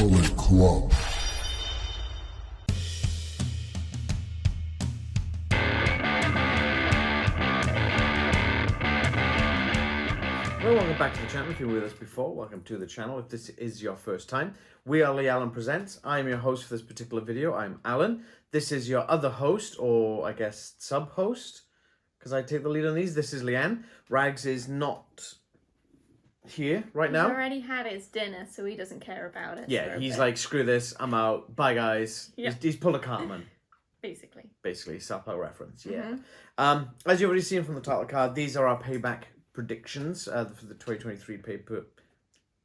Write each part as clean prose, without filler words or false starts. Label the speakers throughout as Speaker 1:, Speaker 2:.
Speaker 1: Bullet Club.
Speaker 2: Well, welcome back to the channel. If you were with us before, welcome to the channel. If this is your first time, we are Lee Allen Presents. I'm your host for this particular video. I'm Alan. This is your other host, or I guess sub-host, because I take the lead on these. This is Leanne. Rags is not here right now.
Speaker 3: He's already had his dinner, so he doesn't care about it.
Speaker 2: Yeah, he's like, screw this, I'm out. Bye, guys.
Speaker 3: Yeah.
Speaker 2: He's pulled a Cartman.
Speaker 3: Basically,
Speaker 2: Sapo reference, yeah. As you've already seen from the title card, these are our Payback predictions for the 2023 Paper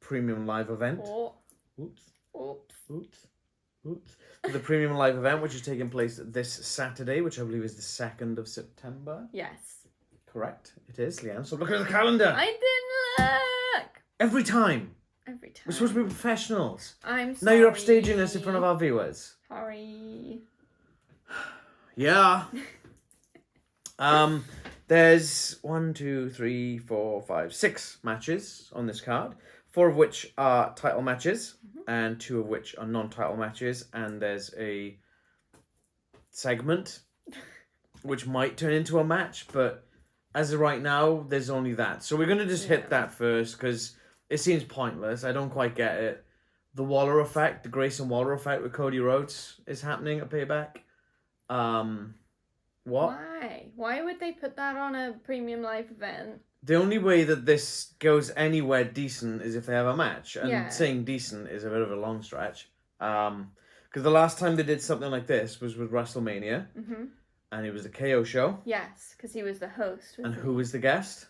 Speaker 2: Premium Live event.
Speaker 3: Oh.
Speaker 2: Oops.
Speaker 3: Oops.
Speaker 2: For the Premium Live event, which is taking place this Saturday, which I believe is the 2nd of September.
Speaker 3: Yes.
Speaker 2: Correct, it is, Leanne. So look at the calendar.
Speaker 3: I didn't look.
Speaker 2: Every time. We're supposed to be professionals.
Speaker 3: I'm sorry.
Speaker 2: Now you're upstaging us in front of our viewers.
Speaker 3: Sorry.
Speaker 2: Yeah. There's 6 matches on this card, 4 of which are title matches, and 2 of which are non-title matches, and there's a segment which might turn into a match, but as of right now, there's only that. So we're going to just hit that first, because it seems pointless. I don't quite get it. The Waller effect, the Grayson Waller effect with Cody Rhodes is happening at Payback. What?
Speaker 3: Why would they put that on a premium live event?
Speaker 2: The only way that this goes anywhere decent is if they have a match. And saying decent is a bit of a long stretch. Because the last time they did something like this was with WrestleMania. Mm-hmm. And it was the KO show.
Speaker 3: Yes, because he was the host.
Speaker 2: And who was the guest?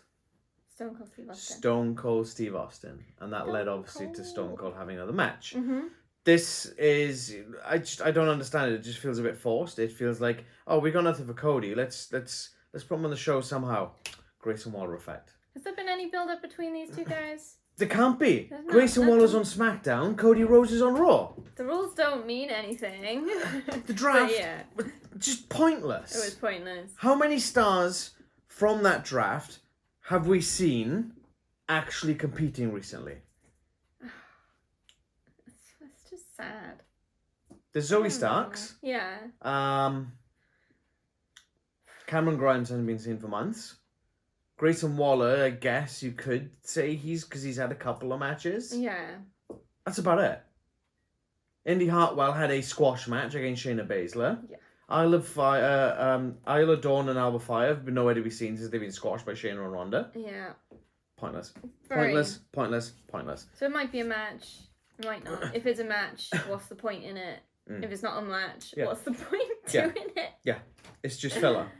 Speaker 3: Stone Cold Steve Austin.
Speaker 2: Stone Cold Steve Austin. And that led obviously to Stone Cold having another match.
Speaker 3: Mm-hmm.
Speaker 2: This is, I don't understand it. It just feels a bit forced. It feels like, oh, we got nothing for Cody. Let's put him on the show somehow. Grayson Waller effect.
Speaker 3: Has there been any build up between these two guys?
Speaker 2: There can't be. Grayson Waller's on SmackDown. Cody Rhodes is on Raw.
Speaker 3: The rules don't mean anything.
Speaker 2: The draft,
Speaker 3: but
Speaker 2: just pointless.
Speaker 3: it was pointless.
Speaker 2: How many stars from that draft have we seen actually competing recently?
Speaker 3: It's just sad.
Speaker 2: There's Zoe Starks.
Speaker 3: Yeah.
Speaker 2: Cameron Grimes hasn't been seen for months. Grayson Waller, I guess you could say because he's had a couple of matches.
Speaker 3: Yeah.
Speaker 2: That's about it. Indy Hartwell had a squash match against Shayna Baszler.
Speaker 3: Yeah.
Speaker 2: Isla Dawn and Alba Fire have been nowhere to be seen since they've been squashed by Shayna and Ronda.
Speaker 3: Yeah.
Speaker 2: Pointless.
Speaker 3: Very.
Speaker 2: Pointless.
Speaker 3: So it might be a match. It might not. If it's a match, what's the point in it? If it's not a match, what's the point doing it?
Speaker 2: Yeah. It's just filler.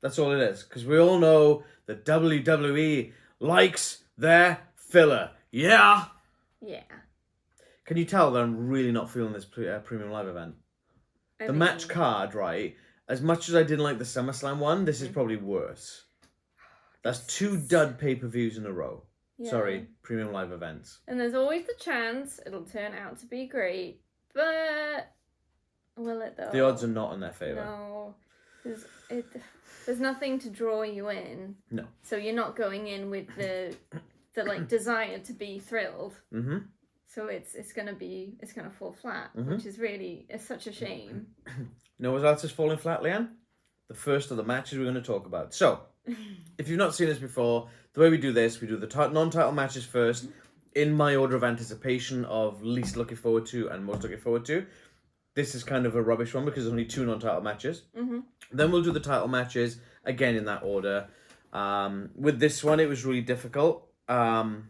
Speaker 2: That's all it is. Because we all know that WWE likes their filler. Yeah?
Speaker 3: Yeah.
Speaker 2: Can you tell that I'm really not feeling this Premium Live event? The match card, right? As much as I didn't like the SummerSlam one, this is probably worse. That's 2 dud pay-per-views in a row. Yeah. Sorry, Premium Live events.
Speaker 3: And there's always the chance it'll turn out to be great. But will it though?
Speaker 2: The odds are not in their favour.
Speaker 3: No. There's nothing to draw you in. No. So you're not going in with the like desire to be thrilled. Mm-hmm. So it's gonna fall flat, which is it's such a shame.
Speaker 2: You know what else is falling flat, Leanne? The first of the matches we're going to talk about. So, if you've not seen this before, the way we do this, we do the non-title matches first, in my order of anticipation of least looking forward to and most looking forward to. This is kind of a rubbish one because there's only 2 non-title matches. Mm-hmm. Then we'll do the title matches, again in that order. With this one, it was really difficult.
Speaker 3: Because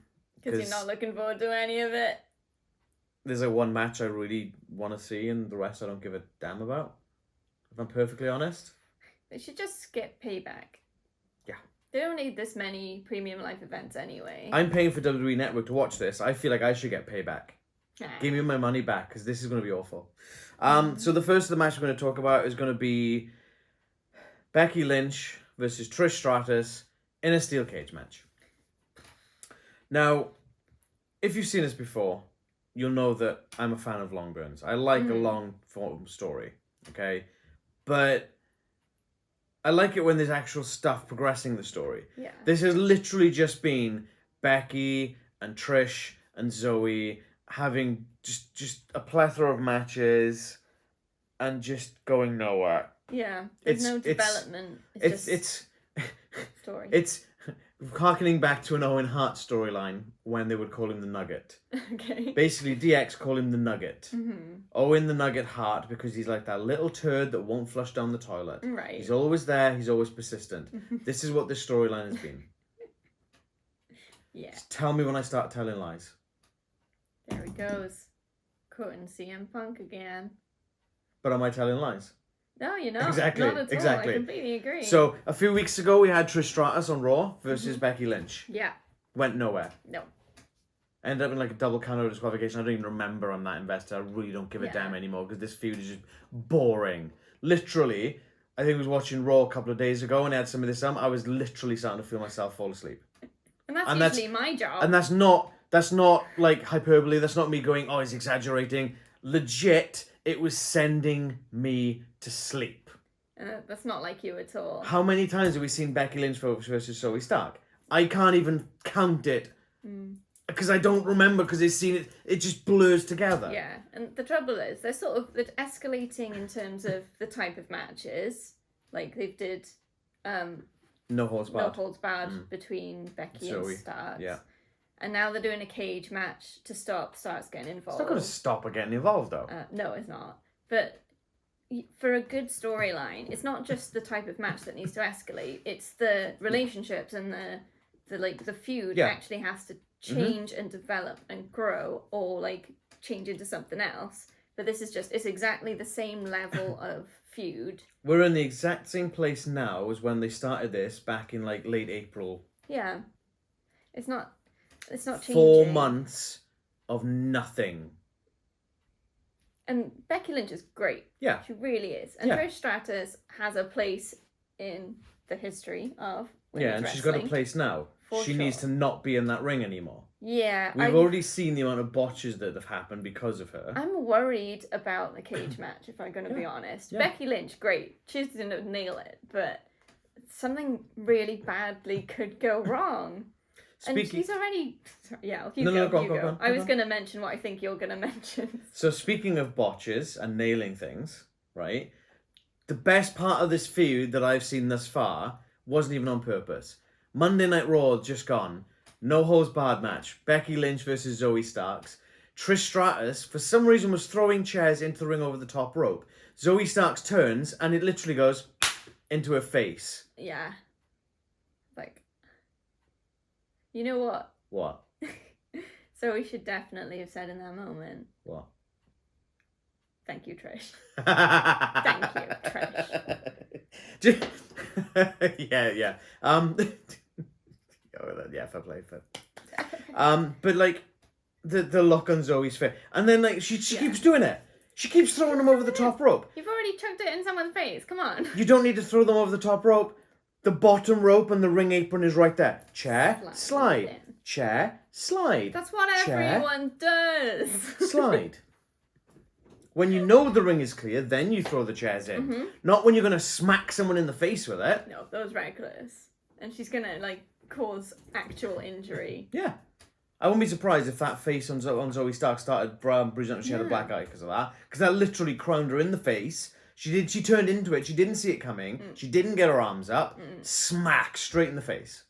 Speaker 3: you're not looking forward to any of it.
Speaker 2: There's one match I really want to see, and the rest I don't give a damn about. If I'm perfectly honest.
Speaker 3: They should just skip Payback.
Speaker 2: Yeah.
Speaker 3: They don't need this many premium live events anyway.
Speaker 2: I'm paying for WWE Network to watch this. I feel like I should get Payback. Give me my money back, because this is going to be awful. So the first of the match we're going to talk about is going to be Becky Lynch versus Trish Stratus in a steel cage match. Now, if you've seen this before, you'll know that I'm a fan of long burns. I like a long form story, okay? But I like it when there's actual stuff progressing the story.
Speaker 3: Yeah.
Speaker 2: This has literally just been Becky and Trish and Zoe having just a plethora of matches and just going nowhere.
Speaker 3: Yeah, there's no development. It's story.
Speaker 2: It's harkening back to an Owen Hart storyline when they would call him the Nugget.
Speaker 3: Okay.
Speaker 2: Basically, DX call him the Nugget.
Speaker 3: Mm-hmm.
Speaker 2: Owen the Nugget Hart because he's like that little turd that won't flush down the toilet.
Speaker 3: Right.
Speaker 2: He's always there. He's always persistent. This is what this storyline has been.
Speaker 3: Yeah.
Speaker 2: Just tell me when I start telling lies.
Speaker 3: There he goes. Quoting CM Punk again.
Speaker 2: But am I telling lies?
Speaker 3: No, you're not.
Speaker 2: Exactly.
Speaker 3: Not at
Speaker 2: Exactly.
Speaker 3: all. I completely agree.
Speaker 2: So a few weeks ago we had Trish Stratus on Raw versus Becky Lynch.
Speaker 3: Yeah.
Speaker 2: Went nowhere.
Speaker 3: No.
Speaker 2: Ended up in like a double count disqualification. I don't even remember I'm that invested. I really don't give a damn anymore because this feud is just boring. Literally, I think I was watching Raw a couple of days ago and I had some of this I was literally starting to feel myself fall asleep.
Speaker 3: And that's usually my job.
Speaker 2: And that's not like hyperbole. That's not me going, oh, he's exaggerating. Legit, it was sending me to sleep.
Speaker 3: That's not like you at all.
Speaker 2: How many times have we seen Becky Lynch versus Zoe Stark? I can't even count it because I don't remember because it's seen it. It just blurs together.
Speaker 3: Yeah, and the trouble is they're escalating in terms of the type of matches. Like they did.
Speaker 2: No holds barred.
Speaker 3: No holds barred between Becky
Speaker 2: Zoe.
Speaker 3: and Starks.
Speaker 2: Yeah.
Speaker 3: And now they're doing a cage match to stop Starks getting involved.
Speaker 2: It's not going to stop her getting involved, though.
Speaker 3: No, it's not. But for a good storyline, it's not just the type of match that needs to escalate. It's the relationships and the feud actually has to change and develop and grow, or like change into something else. But this is it's exactly the same level of feud.
Speaker 2: We're in the exact same place now as when they started this back in like late April.
Speaker 3: Yeah. It's not changing.
Speaker 2: 4 months of nothing.
Speaker 3: And Becky Lynch is great.
Speaker 2: Yeah.
Speaker 3: She really is. And Trish Stratus has a place in the history of women's
Speaker 2: and she's got a place now. She needs to not be in that ring anymore.
Speaker 3: Yeah.
Speaker 2: We've already seen the amount of botches that have happened because of her.
Speaker 3: I'm worried about the cage match, if I'm going to be honest. Yeah. Becky Lynch, great. She's going to nail it. But something really badly could go wrong. And she's already... Yeah, go on. I was going to mention what I think you're going to mention.
Speaker 2: So speaking of botches and nailing things, right? The best part of this feud that I've seen thus far wasn't even on purpose. Monday Night Raw just gone. No holds barred match. Becky Lynch versus Zoe Starks. Trish Stratus, for some reason, was throwing chairs into the ring over the top rope. Zoe Starks turns and it literally goes into her face.
Speaker 3: Yeah. Like... You know what?
Speaker 2: What?
Speaker 3: So we should definitely have said in that moment.
Speaker 2: What?
Speaker 3: Thank you, Trish. Thank you,
Speaker 2: Trish. yeah. Yeah, fair play. But like the look on Zoe's face, and then like she keeps doing it. She keeps throwing them over the top rope.
Speaker 3: You've already chucked it in someone's face. Come on.
Speaker 2: You don't need to throw them over the top rope. The bottom rope and the ring apron is right there. Chair, slide. Chair, slide.
Speaker 3: That's what everyone does.
Speaker 2: Slide. When you know the ring is clear, then you throw the chairs in. Not when you're going to smack someone in the face with it.
Speaker 3: No, that was reckless. And she's going to, like, cause actual injury.
Speaker 2: Yeah. I wouldn't be surprised if that face on Zoe Stark started bruising up and she had a black eye because of that. Because that literally crowned her in the face. She turned into it. She didn't see it coming. She didn't get her arms up. Smack straight in the face.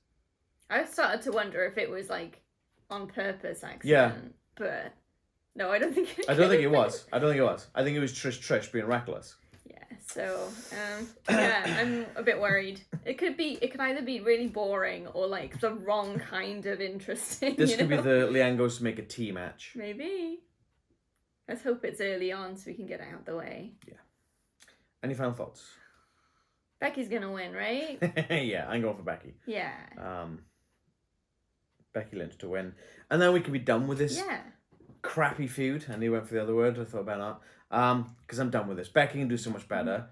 Speaker 3: I started to wonder if it was like on purpose accident.
Speaker 2: Yeah.
Speaker 3: But no, I don't think it
Speaker 2: I don't think it was. I think it was Trish being reckless.
Speaker 3: Yeah. So I'm a bit worried. It could either be really boring or like the wrong kind of interesting.
Speaker 2: This could be the Leanne goes to make a tea match.
Speaker 3: Maybe. Let's hope it's early on so we can get it out of the way.
Speaker 2: Yeah. Any final thoughts?
Speaker 3: Becky's gonna win, right?
Speaker 2: Yeah, I'm going for Becky.
Speaker 3: Yeah.
Speaker 2: Becky Lynch to win. And then we can be done with this
Speaker 3: Yeah.
Speaker 2: crappy feud. And he went for the other word. I thought about that. Because I'm done with this. Becky can do so much better.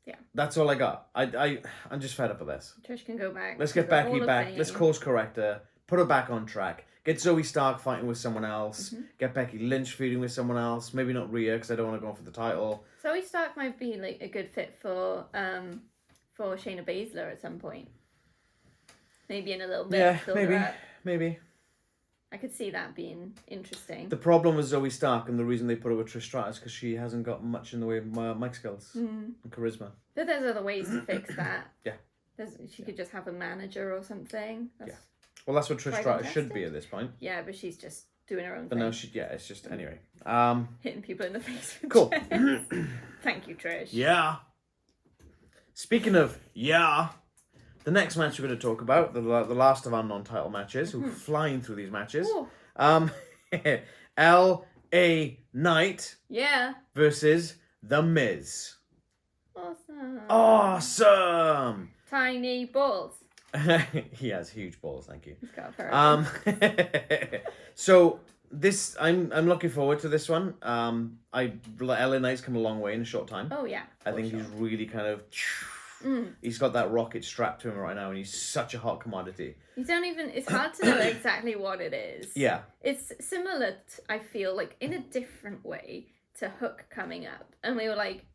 Speaker 3: Yeah.
Speaker 2: That's all I got. I'm just fed up with this.
Speaker 3: Trish can go back.
Speaker 2: Let's get Becky back. Let's course correct her. Put her back on track. Get Zoe Stark fighting with someone else. Get Becky Lynch feuding with someone else. Maybe not Rhea because I don't want to go for the title.
Speaker 3: Zoe Stark might be like a good fit for Shayna Baszler at some point. Maybe in a little bit.
Speaker 2: Yeah, maybe.
Speaker 3: I could see that being interesting.
Speaker 2: The problem was Zoe Stark, and the reason they put her with Trish Stratus because she hasn't got much in the way of mic skills and charisma.
Speaker 3: But there's other ways to fix that.
Speaker 2: Yeah.
Speaker 3: She could just have a manager or something.
Speaker 2: Well, that's what Trish Stratus should be at this point.
Speaker 3: Yeah, but she's just doing her own
Speaker 2: but
Speaker 3: thing.
Speaker 2: No, it's just, anyway.
Speaker 3: Hitting people in the face with
Speaker 2: cool.
Speaker 3: Thank you, Trish.
Speaker 2: Yeah. Speaking of, the next match we're going to talk about, the last of our non-title matches, we're flying through these matches. L.A. Knight versus The Miz. Awesome!
Speaker 3: Tiny balls.
Speaker 2: He has huge balls, thank you.
Speaker 3: He's got a
Speaker 2: So this, I'm looking forward to this one. LA Knight's come a long way in a short time.
Speaker 3: Oh yeah.
Speaker 2: I think he's really kind of. He's got that rocket strapped to him right now, and he's such a hot commodity.
Speaker 3: You don't even. It's hard to know exactly what it is.
Speaker 2: Yeah.
Speaker 3: It's similar. I feel like in a different way to Hook coming up, and we were like,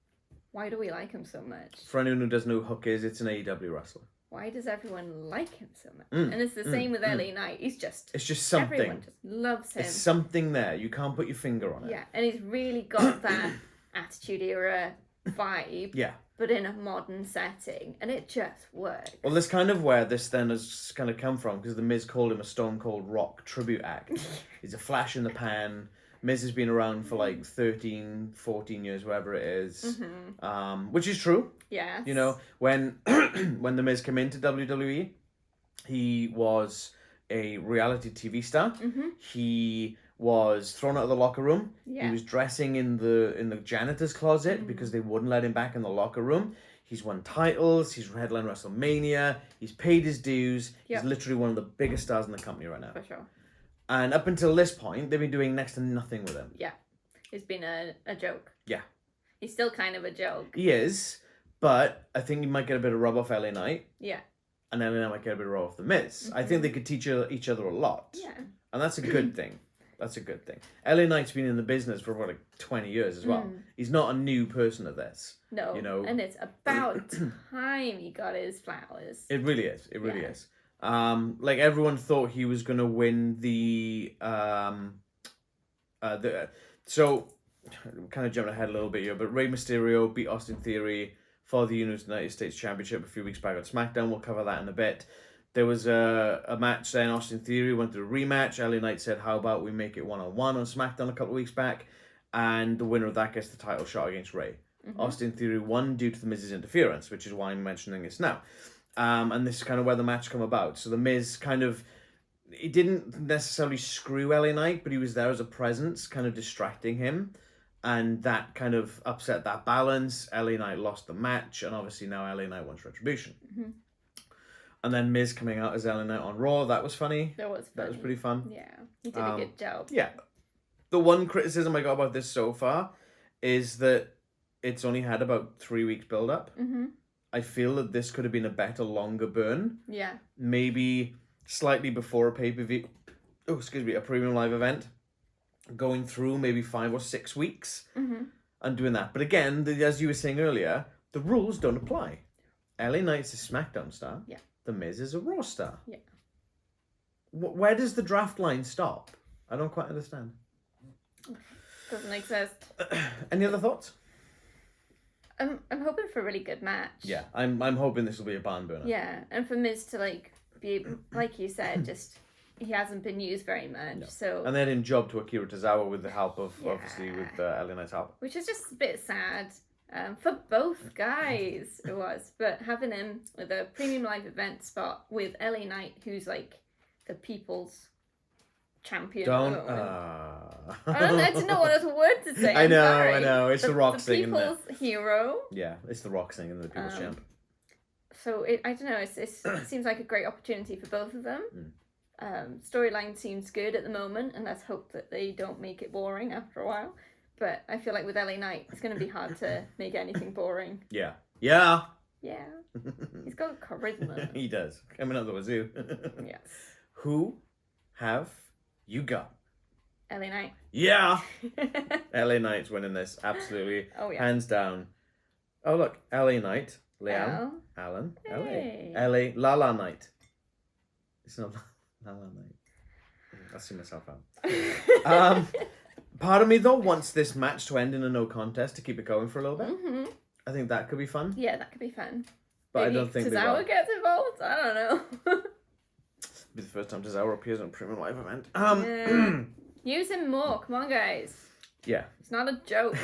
Speaker 3: why do we like him so much?
Speaker 2: For anyone who doesn't know who Hook is, it's an AEW wrestler.
Speaker 3: Why does everyone like him so much? And it's the same with LA Knight. It's just
Speaker 2: something.
Speaker 3: Everyone just loves him.
Speaker 2: It's something there. You can't put your finger on it.
Speaker 3: Yeah, and he's really got that Attitude Era vibe.
Speaker 2: Yeah.
Speaker 3: But in a modern setting, and it just works.
Speaker 2: Well, that's kind of where this then has kind of come from, because The Miz called him a Stone Cold Rock tribute act. He's a flash in the pan. Miz has been around for like 13, 14 years, whatever it is. Which is true.
Speaker 3: Yes.
Speaker 2: You know, when when The Miz came into WWE, he was a reality TV star. He was thrown out of the locker room.
Speaker 3: Yeah.
Speaker 2: He was dressing in the janitor's closet because they wouldn't let him back in the locker room. He's won titles. He's headlined WrestleMania. He's paid his dues. He's literally one of the biggest stars in the company right now.
Speaker 3: For sure.
Speaker 2: And up until this point, they've been doing next to nothing with him.
Speaker 3: Yeah. He's been a joke.
Speaker 2: Yeah.
Speaker 3: He's still kind of a joke.
Speaker 2: He is, but I think he might get a bit of rub off LA Knight.
Speaker 3: Yeah.
Speaker 2: And LA Knight might get a bit of rub off The Miz. I think they could teach each other a lot.
Speaker 3: Yeah.
Speaker 2: And that's a good thing. That's a good thing. LA Knight's been in the business for about 20 years as well. He's not a new person at this.
Speaker 3: No.
Speaker 2: You know,
Speaker 3: and it's about time he got his flowers.
Speaker 2: It really is. It really is. Like everyone thought he was gonna win so kind of jumping ahead a little bit here, but Rey Mysterio beat Austin Theory for the United States Championship a few weeks back on SmackDown. We'll cover that in a bit. There was a match then. Austin Theory went to a rematch. LA Knight said, how about we make it one-on-one on SmackDown a couple of weeks back, and the winner of that gets the title shot against Rey. Austin Theory won due to The Miz's interference, which is why I'm mentioning this now. And this is kind of where the match come about. So The Miz he didn't necessarily screw LA Knight, but he was there as a presence, kind of distracting him. And that kind of upset that balance. LA Knight lost the match, and obviously now LA Knight wants retribution. And then Miz coming out as LA Knight on Raw, that was funny.
Speaker 3: That was
Speaker 2: pretty fun.
Speaker 3: Yeah, he did a good job.
Speaker 2: Yeah. The one criticism I got about this so far is that it's only had about 3 weeks build up. I feel that this could have been a better, longer burn.
Speaker 3: Yeah.
Speaker 2: Maybe slightly before a pay-per-view, a premium live event, going through maybe 5 or 6 weeks and doing that. But again, as you were saying earlier, the rules don't apply. LA Knight's a SmackDown star.
Speaker 3: Yeah.
Speaker 2: The Miz is a Raw star.
Speaker 3: Yeah.
Speaker 2: Where does the draft line stop? I don't quite understand.
Speaker 3: Doesn't exist.
Speaker 2: Any other thoughts?
Speaker 3: I'm hoping for a really good match.
Speaker 2: Yeah, I'm hoping this will be a barn burner.
Speaker 3: Yeah, and for Miz to be like you said, just he hasn't been used very much. No. So
Speaker 2: and then in job to Akira Tozawa with the help of obviously with LA Knight's help,
Speaker 3: which is just a bit sad for both guys. It was, but having him with a premium live event spot with LA Knight, who's like the people's champion. I didn't know what other word to say.
Speaker 2: I know. It's the Rock singing.
Speaker 3: The people's hero.
Speaker 2: Yeah, it's the Rock singing the people's champ.
Speaker 3: So I don't know. It seems like a great opportunity for both of them. Storyline seems good at the moment, and let's hope that they don't make it boring after a while. But I feel like with LA Knight, it's going to be hard to make anything boring.
Speaker 2: Yeah.
Speaker 3: He's got charisma.
Speaker 2: He does. Coming out the wazoo.
Speaker 3: Yes.
Speaker 2: Who have you got?
Speaker 3: LA Knight.
Speaker 2: Yeah. LA Knight's winning this. Absolutely.
Speaker 3: Oh, yeah.
Speaker 2: Hands down. Oh, look. LA Knight. Liam. Alan.
Speaker 3: Hey.
Speaker 2: LA. LA. Lala Knight. It's not Lala Knight. I see myself out. Part of me, though, wants this match to end in a no contest to keep it going for a little bit.
Speaker 3: Mm-hmm.
Speaker 2: I think that could be fun.
Speaker 3: Yeah, that could be fun.
Speaker 2: But
Speaker 3: Maybe
Speaker 2: I don't think
Speaker 3: Tozawa gets involved? I don't know.
Speaker 2: It'll be the first time Tozawa appears on a premium live event.
Speaker 3: Yeah. Use him more. Come on, guys.
Speaker 2: Yeah.
Speaker 3: It's not a joke.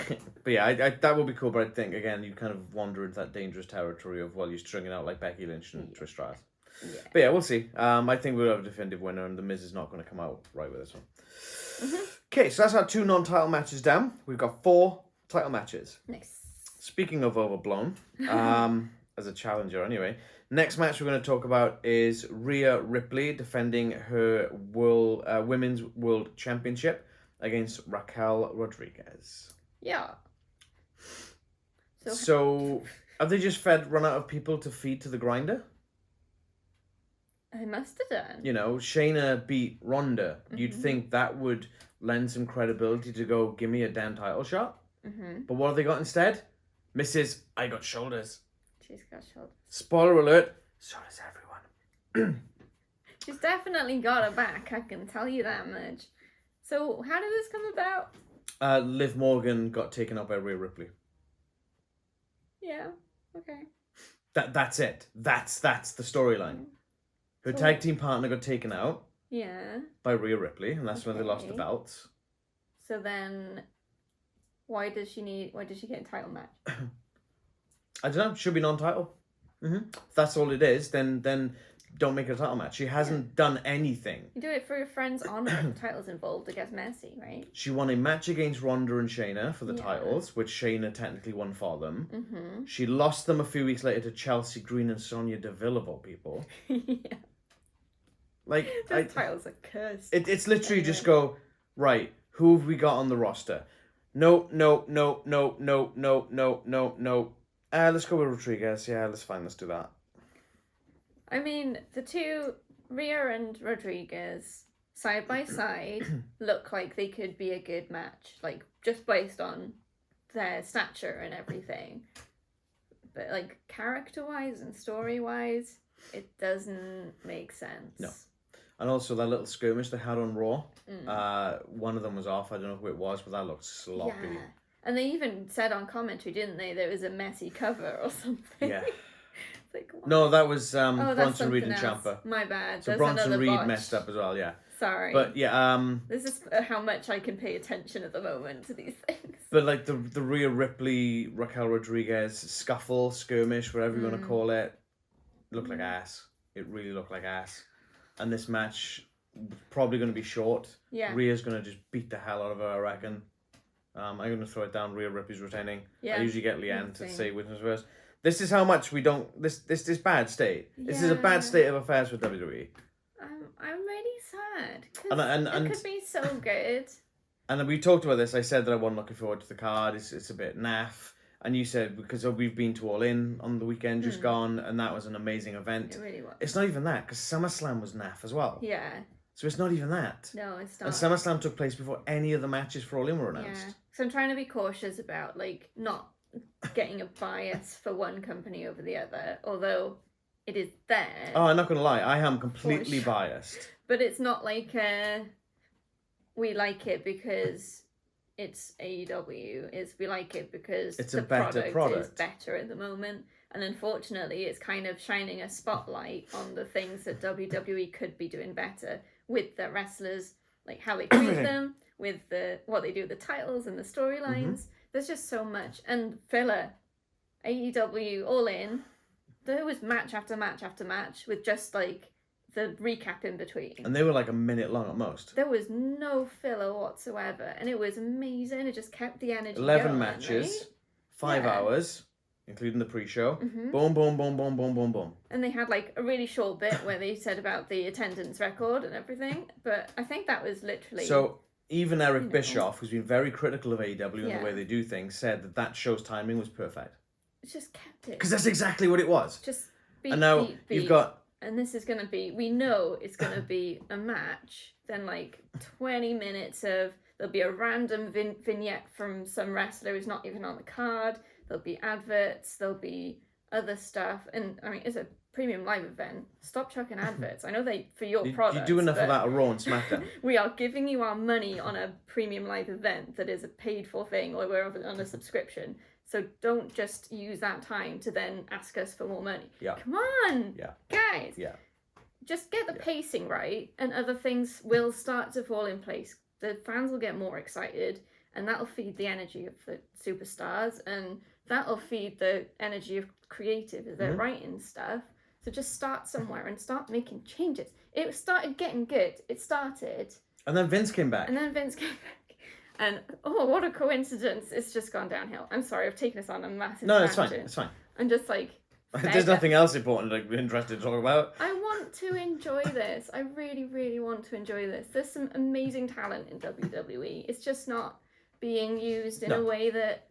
Speaker 2: But yeah, I that would be cool. But I think, again, you kind of wander into that dangerous territory of, well, you're stringing out like Becky Lynch and Trish Stratus.
Speaker 3: Yeah.
Speaker 2: But yeah, we'll see. I think we'll have a definitive winner, and The Miz is not going to come out right with this one. Okay, so that's our 2 non-title matches down. We've got 4 title matches.
Speaker 3: Nice.
Speaker 2: Speaking of overblown, as a challenger anyway, next match we're going to talk about is Rhea Ripley defending her Women's World Championship against Raquel Rodriguez.
Speaker 3: Yeah.
Speaker 2: So have they just run out of people to feed to the grinder?
Speaker 3: They must have done.
Speaker 2: You know, Shayna beat Ronda. You'd think that would lend some credibility to go, give me a damn title shot. But what have they got instead? Mrs. I got shoulders.
Speaker 3: She's got shoulders.
Speaker 2: Spoiler alert, so does everyone.
Speaker 3: She's definitely got a back, I can tell you that much. So, how did this come about?
Speaker 2: Liv Morgan got taken out by Rhea Ripley.
Speaker 3: Yeah, okay.
Speaker 2: That's it. That's the storyline. Her tag team partner got taken out.
Speaker 3: Yeah.
Speaker 2: By Rhea Ripley, and that's when they lost the belts.
Speaker 3: So then, why does she get a title match?
Speaker 2: I don't know. Should be non-title. If that's all it is, then don't make it a title match. She hasn't done anything.
Speaker 3: You do it for your friend's honor. If the title's involved, it gets messy, right?
Speaker 2: She won a match against Ronda and Shayna for the titles, which Shayna technically won for them. She lost them a few weeks later to Chelsea Green and Sonya Deville, of all people.
Speaker 3: Yeah.
Speaker 2: Like,
Speaker 3: those titles are cursed.
Speaker 2: It's literally just go, right, who have we got on the roster? No. Let's go with Rodriguez. Yeah, let's do that.
Speaker 3: I mean, the two, Rhea and Rodriguez, side by side, look like they could be a good match. Like, just based on their stature and everything. But, like, character-wise and story-wise, it doesn't make sense.
Speaker 2: No. And also that little skirmish they had on Raw, one of them was off. I don't know who it was, but that looked sloppy.
Speaker 3: Yeah. And they even said on commentary, didn't they, there was a messy cover or something.
Speaker 2: Yeah.
Speaker 3: It's like, what?
Speaker 2: No, that was Bronson Reed and
Speaker 3: else.
Speaker 2: Ciampa.
Speaker 3: My bad.
Speaker 2: So
Speaker 3: There's
Speaker 2: Bronson Reed
Speaker 3: botch.
Speaker 2: messed up as well, yeah.
Speaker 3: Sorry.
Speaker 2: But yeah,
Speaker 3: this is how much I can pay attention at the moment to these things.
Speaker 2: But like the Rhea Ripley, Raquel Rodriguez scuffle, skirmish, whatever you want to call it, looked like ass. It really looked like ass. And this match probably going to be short. Yeah. Rhea's going to just beat the hell out of her, I reckon. I'm going to throw it down. Rhea Ripley's retaining. Yeah. I usually get Leanne to say which one's first. This is how much we don't. This bad state. Yeah. This is a bad state of affairs with WWE.
Speaker 3: I'm really sad.
Speaker 2: And
Speaker 3: it could be so good.
Speaker 2: And we talked about this. I said that I wasn't looking forward to the card. It's a bit naff. And you said, because we've been to All In on the weekend just gone, and that was an amazing event.
Speaker 3: It really was.
Speaker 2: It's not even that, because SummerSlam was naff as well.
Speaker 3: Yeah.
Speaker 2: So it's not even that.
Speaker 3: No, it's not.
Speaker 2: And SummerSlam took place before any of the matches for All In were announced.
Speaker 3: Yeah. So I'm trying to be cautious about, like, not getting a bias for one company over the other, although it is there.
Speaker 2: Oh, I'm not going to lie. I am completely biased.
Speaker 3: But it's not like we like it because it's AEW. We like it because
Speaker 2: it's
Speaker 3: the
Speaker 2: a better product
Speaker 3: is better at the moment. And unfortunately, it's kind of shining a spotlight on the things that WWE could be doing better with their wrestlers, like how they treat them, with what they do with the titles and the storylines. There's just so much. And filler, AEW All In, there was match after match after match with just like the recap in between.
Speaker 2: And they were like a minute long at most.
Speaker 3: There was no filler whatsoever. And it was amazing. It just kept the energy
Speaker 2: 11
Speaker 3: going,
Speaker 2: matches,
Speaker 3: right?
Speaker 2: 5 hours, including the pre-show. Boom, boom, boom, boom, boom, boom, boom.
Speaker 3: And they had like a really short bit where they said about the attendance record and everything. But I think that was literally...
Speaker 2: So even Eric Bischoff, who's been very critical of AEW and the way they do things, said that show's timing was perfect.
Speaker 3: It just kept it.
Speaker 2: Because that's exactly what it was.
Speaker 3: Just beat,
Speaker 2: and now
Speaker 3: beat.
Speaker 2: you've got...
Speaker 3: And this is going to be... We know it's going to be a match. Then like 20 minutes of... There'll be a random vignette from some wrestler who's not even on the card. There'll be adverts. There'll be other stuff. And I mean, it's a premium live event. Stop chucking adverts. I know they for your
Speaker 2: You
Speaker 3: products.
Speaker 2: do enough of that at Raw and SmackDown.
Speaker 3: We are giving you our money on a premium live event that is a paid for thing, or we're on a subscription. So don't just use that time to then ask us for more money.
Speaker 2: Yeah.
Speaker 3: Come on, guys.
Speaker 2: Yeah.
Speaker 3: Just get the pacing right, and other things will start to fall in place. The fans will get more excited, and that'll feed the energy of the superstars, and that'll feed the energy of creative as they're writing stuff. So just start somewhere and start making changes. It started getting good. It started.
Speaker 2: And then Vince came back.
Speaker 3: And oh, what a coincidence. It's just gone downhill. I'm sorry, I've taken us on a massive
Speaker 2: No, it's
Speaker 3: tangent.
Speaker 2: fine. It's fine.
Speaker 3: I'm just like...
Speaker 2: There's nothing else important like interested to talk about.
Speaker 3: I want to enjoy this. I really, really want to enjoy this. There's some amazing talent in WWE. It's just not being used in a way that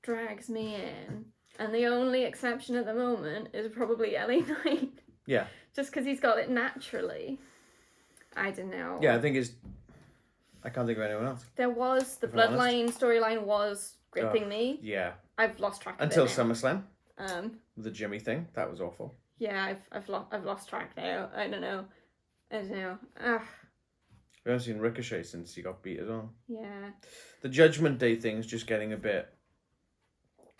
Speaker 3: drags me in. And the only exception at the moment is probably LA Knight.
Speaker 2: Yeah.
Speaker 3: Just because he's got it naturally. I don't know.
Speaker 2: Yeah, I think it's... I can't think of anyone else.
Speaker 3: There was... The Bloodline storyline was gripping me.
Speaker 2: Yeah.
Speaker 3: I've lost track of
Speaker 2: Until
Speaker 3: it now.
Speaker 2: SummerSlam.
Speaker 3: The
Speaker 2: The Jimmy thing. That was awful.
Speaker 3: Yeah, I've lost track now. I don't know. Ugh.
Speaker 2: We haven't seen Ricochet since he got beat as well.
Speaker 3: Yeah.
Speaker 2: The Judgment Day thing's just getting a bit...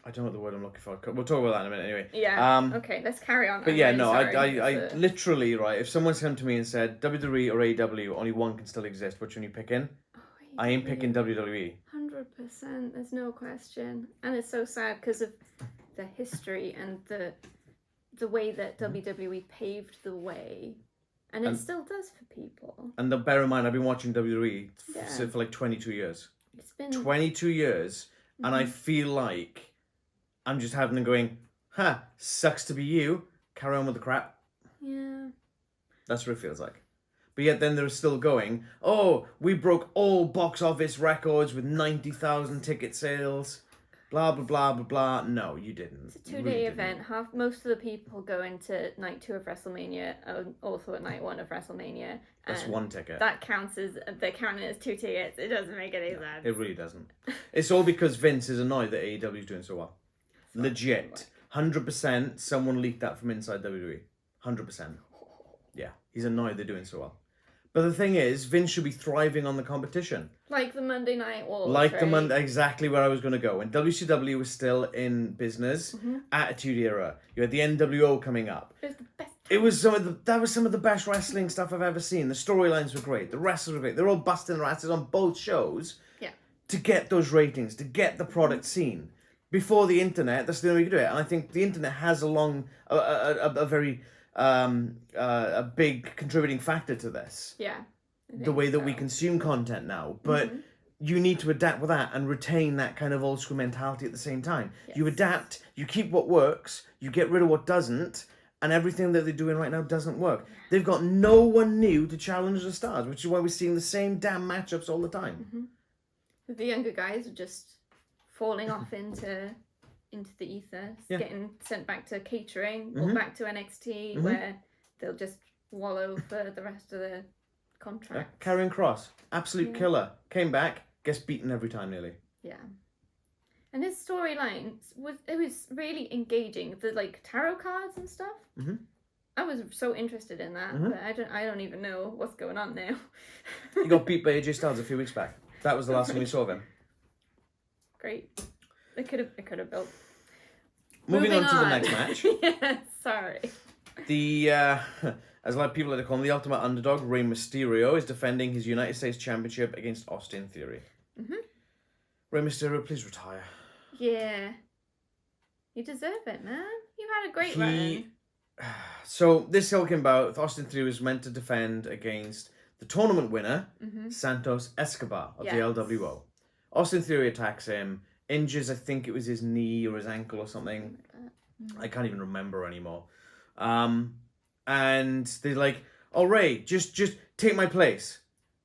Speaker 2: I don't know what the word I'm looking for. We'll talk about that in a minute anyway.
Speaker 3: Yeah. Okay, let's carry on.
Speaker 2: But I literally, right, if someone's come to me and said WWE or AEW, only one can still exist, which one are you picking? I am picking WWE.
Speaker 3: 100%, there's no question. And it's so sad because of the history and the way that WWE paved the way. And it still does for people.
Speaker 2: And bear in mind, I've been watching WWE for like 22 years.
Speaker 3: It's been
Speaker 2: 22 years, and I feel like I'm just having them going, sucks to be you, carry on with the crap.
Speaker 3: Yeah.
Speaker 2: That's what it feels like. But yet then they're still going, oh, we broke all box office records with 90,000 ticket sales, blah, blah, blah, blah, blah. No, you didn't.
Speaker 3: It's a two-day event. Most of the people go into night 2 of WrestleMania, also at night 1 of WrestleMania.
Speaker 2: That's one ticket.
Speaker 3: That counts as, they're counting as 2 tickets. It doesn't make any sense.
Speaker 2: It really doesn't. It's all because Vince is annoyed that AEW is doing so well. Legit. 100% someone leaked that from inside WWE. 100%. Yeah, he's annoyed they're doing so well. But the thing is, Vince should be thriving on the competition.
Speaker 3: Like the Monday Night Wars,
Speaker 2: exactly where I was going to go. When WCW was still in business, Attitude Era, you had the NWO coming up.
Speaker 3: It was the best.
Speaker 2: That was some of the best wrestling stuff I've ever seen. The storylines were great. The wrestlers were great. They're all busting their asses on both shows to get those ratings, to get the product seen. Before the internet, that's the only way you can do it. And I think the internet has a very big contributing factor to this.
Speaker 3: Yeah.
Speaker 2: The way that we consume content now. But you need to adapt with that and retain that kind of old school mentality at the same time. Yes. You adapt, you keep what works, you get rid of what doesn't, and everything that they're doing right now doesn't work. They've got no one new to challenge the stars, which is why we're seeing the same damn matchups all the time.
Speaker 3: The younger guys are just falling off into the ether, getting sent back to catering or back to NXT, where they'll just wallow for the rest of the contract.
Speaker 2: Karrion Kross, absolute killer, came back, gets beaten every time nearly. Yeah.
Speaker 3: And his storyline was really engaging. The tarot cards and stuff. I was so interested in that, but I don't even know what's going on now.
Speaker 2: He got beat by AJ Styles a few weeks back. That was the last time we saw of him.
Speaker 3: Great. It could have built.
Speaker 2: Moving on to the next match.
Speaker 3: Yeah, sorry.
Speaker 2: The as a lot of people like to call him, the ultimate underdog, Rey Mysterio, is defending his United States Championship against Austin Theory. Rey Mysterio, please retire.
Speaker 3: Yeah. You deserve it, man. You've had a great run.
Speaker 2: So this all came about. Austin Theory was meant to defend against the tournament winner, Santos Escobar of the LWO. Austin Theory attacks him, injures, I think it was his knee or his ankle or something. I can't even remember anymore. And they're like, oh, Rey, just take my place.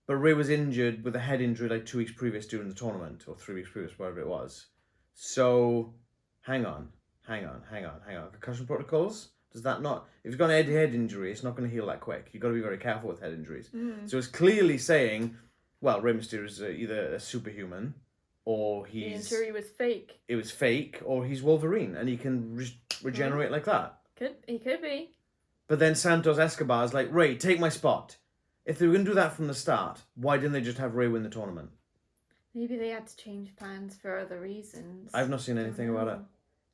Speaker 2: But Rey was injured with a head injury 2 weeks previous during the tournament, or 3 weeks previous, whatever it was. So, hang on. Concussion protocols? Does that not... If you've got a head injury, it's not going to heal that quick. You've got to be very careful with head injuries. So it's clearly saying, well, Rey Mysterio is either a superhuman, or he's...
Speaker 3: The injury was fake.
Speaker 2: It was fake, or he's Wolverine, and he can regenerate like that.
Speaker 3: He could be.
Speaker 2: But then Santos Escobar is like, Ray, take my spot. If they were going to do that from the start, why didn't they just have Ray win the tournament?
Speaker 3: Maybe they had to change plans for other reasons.
Speaker 2: I've not seen anything about it.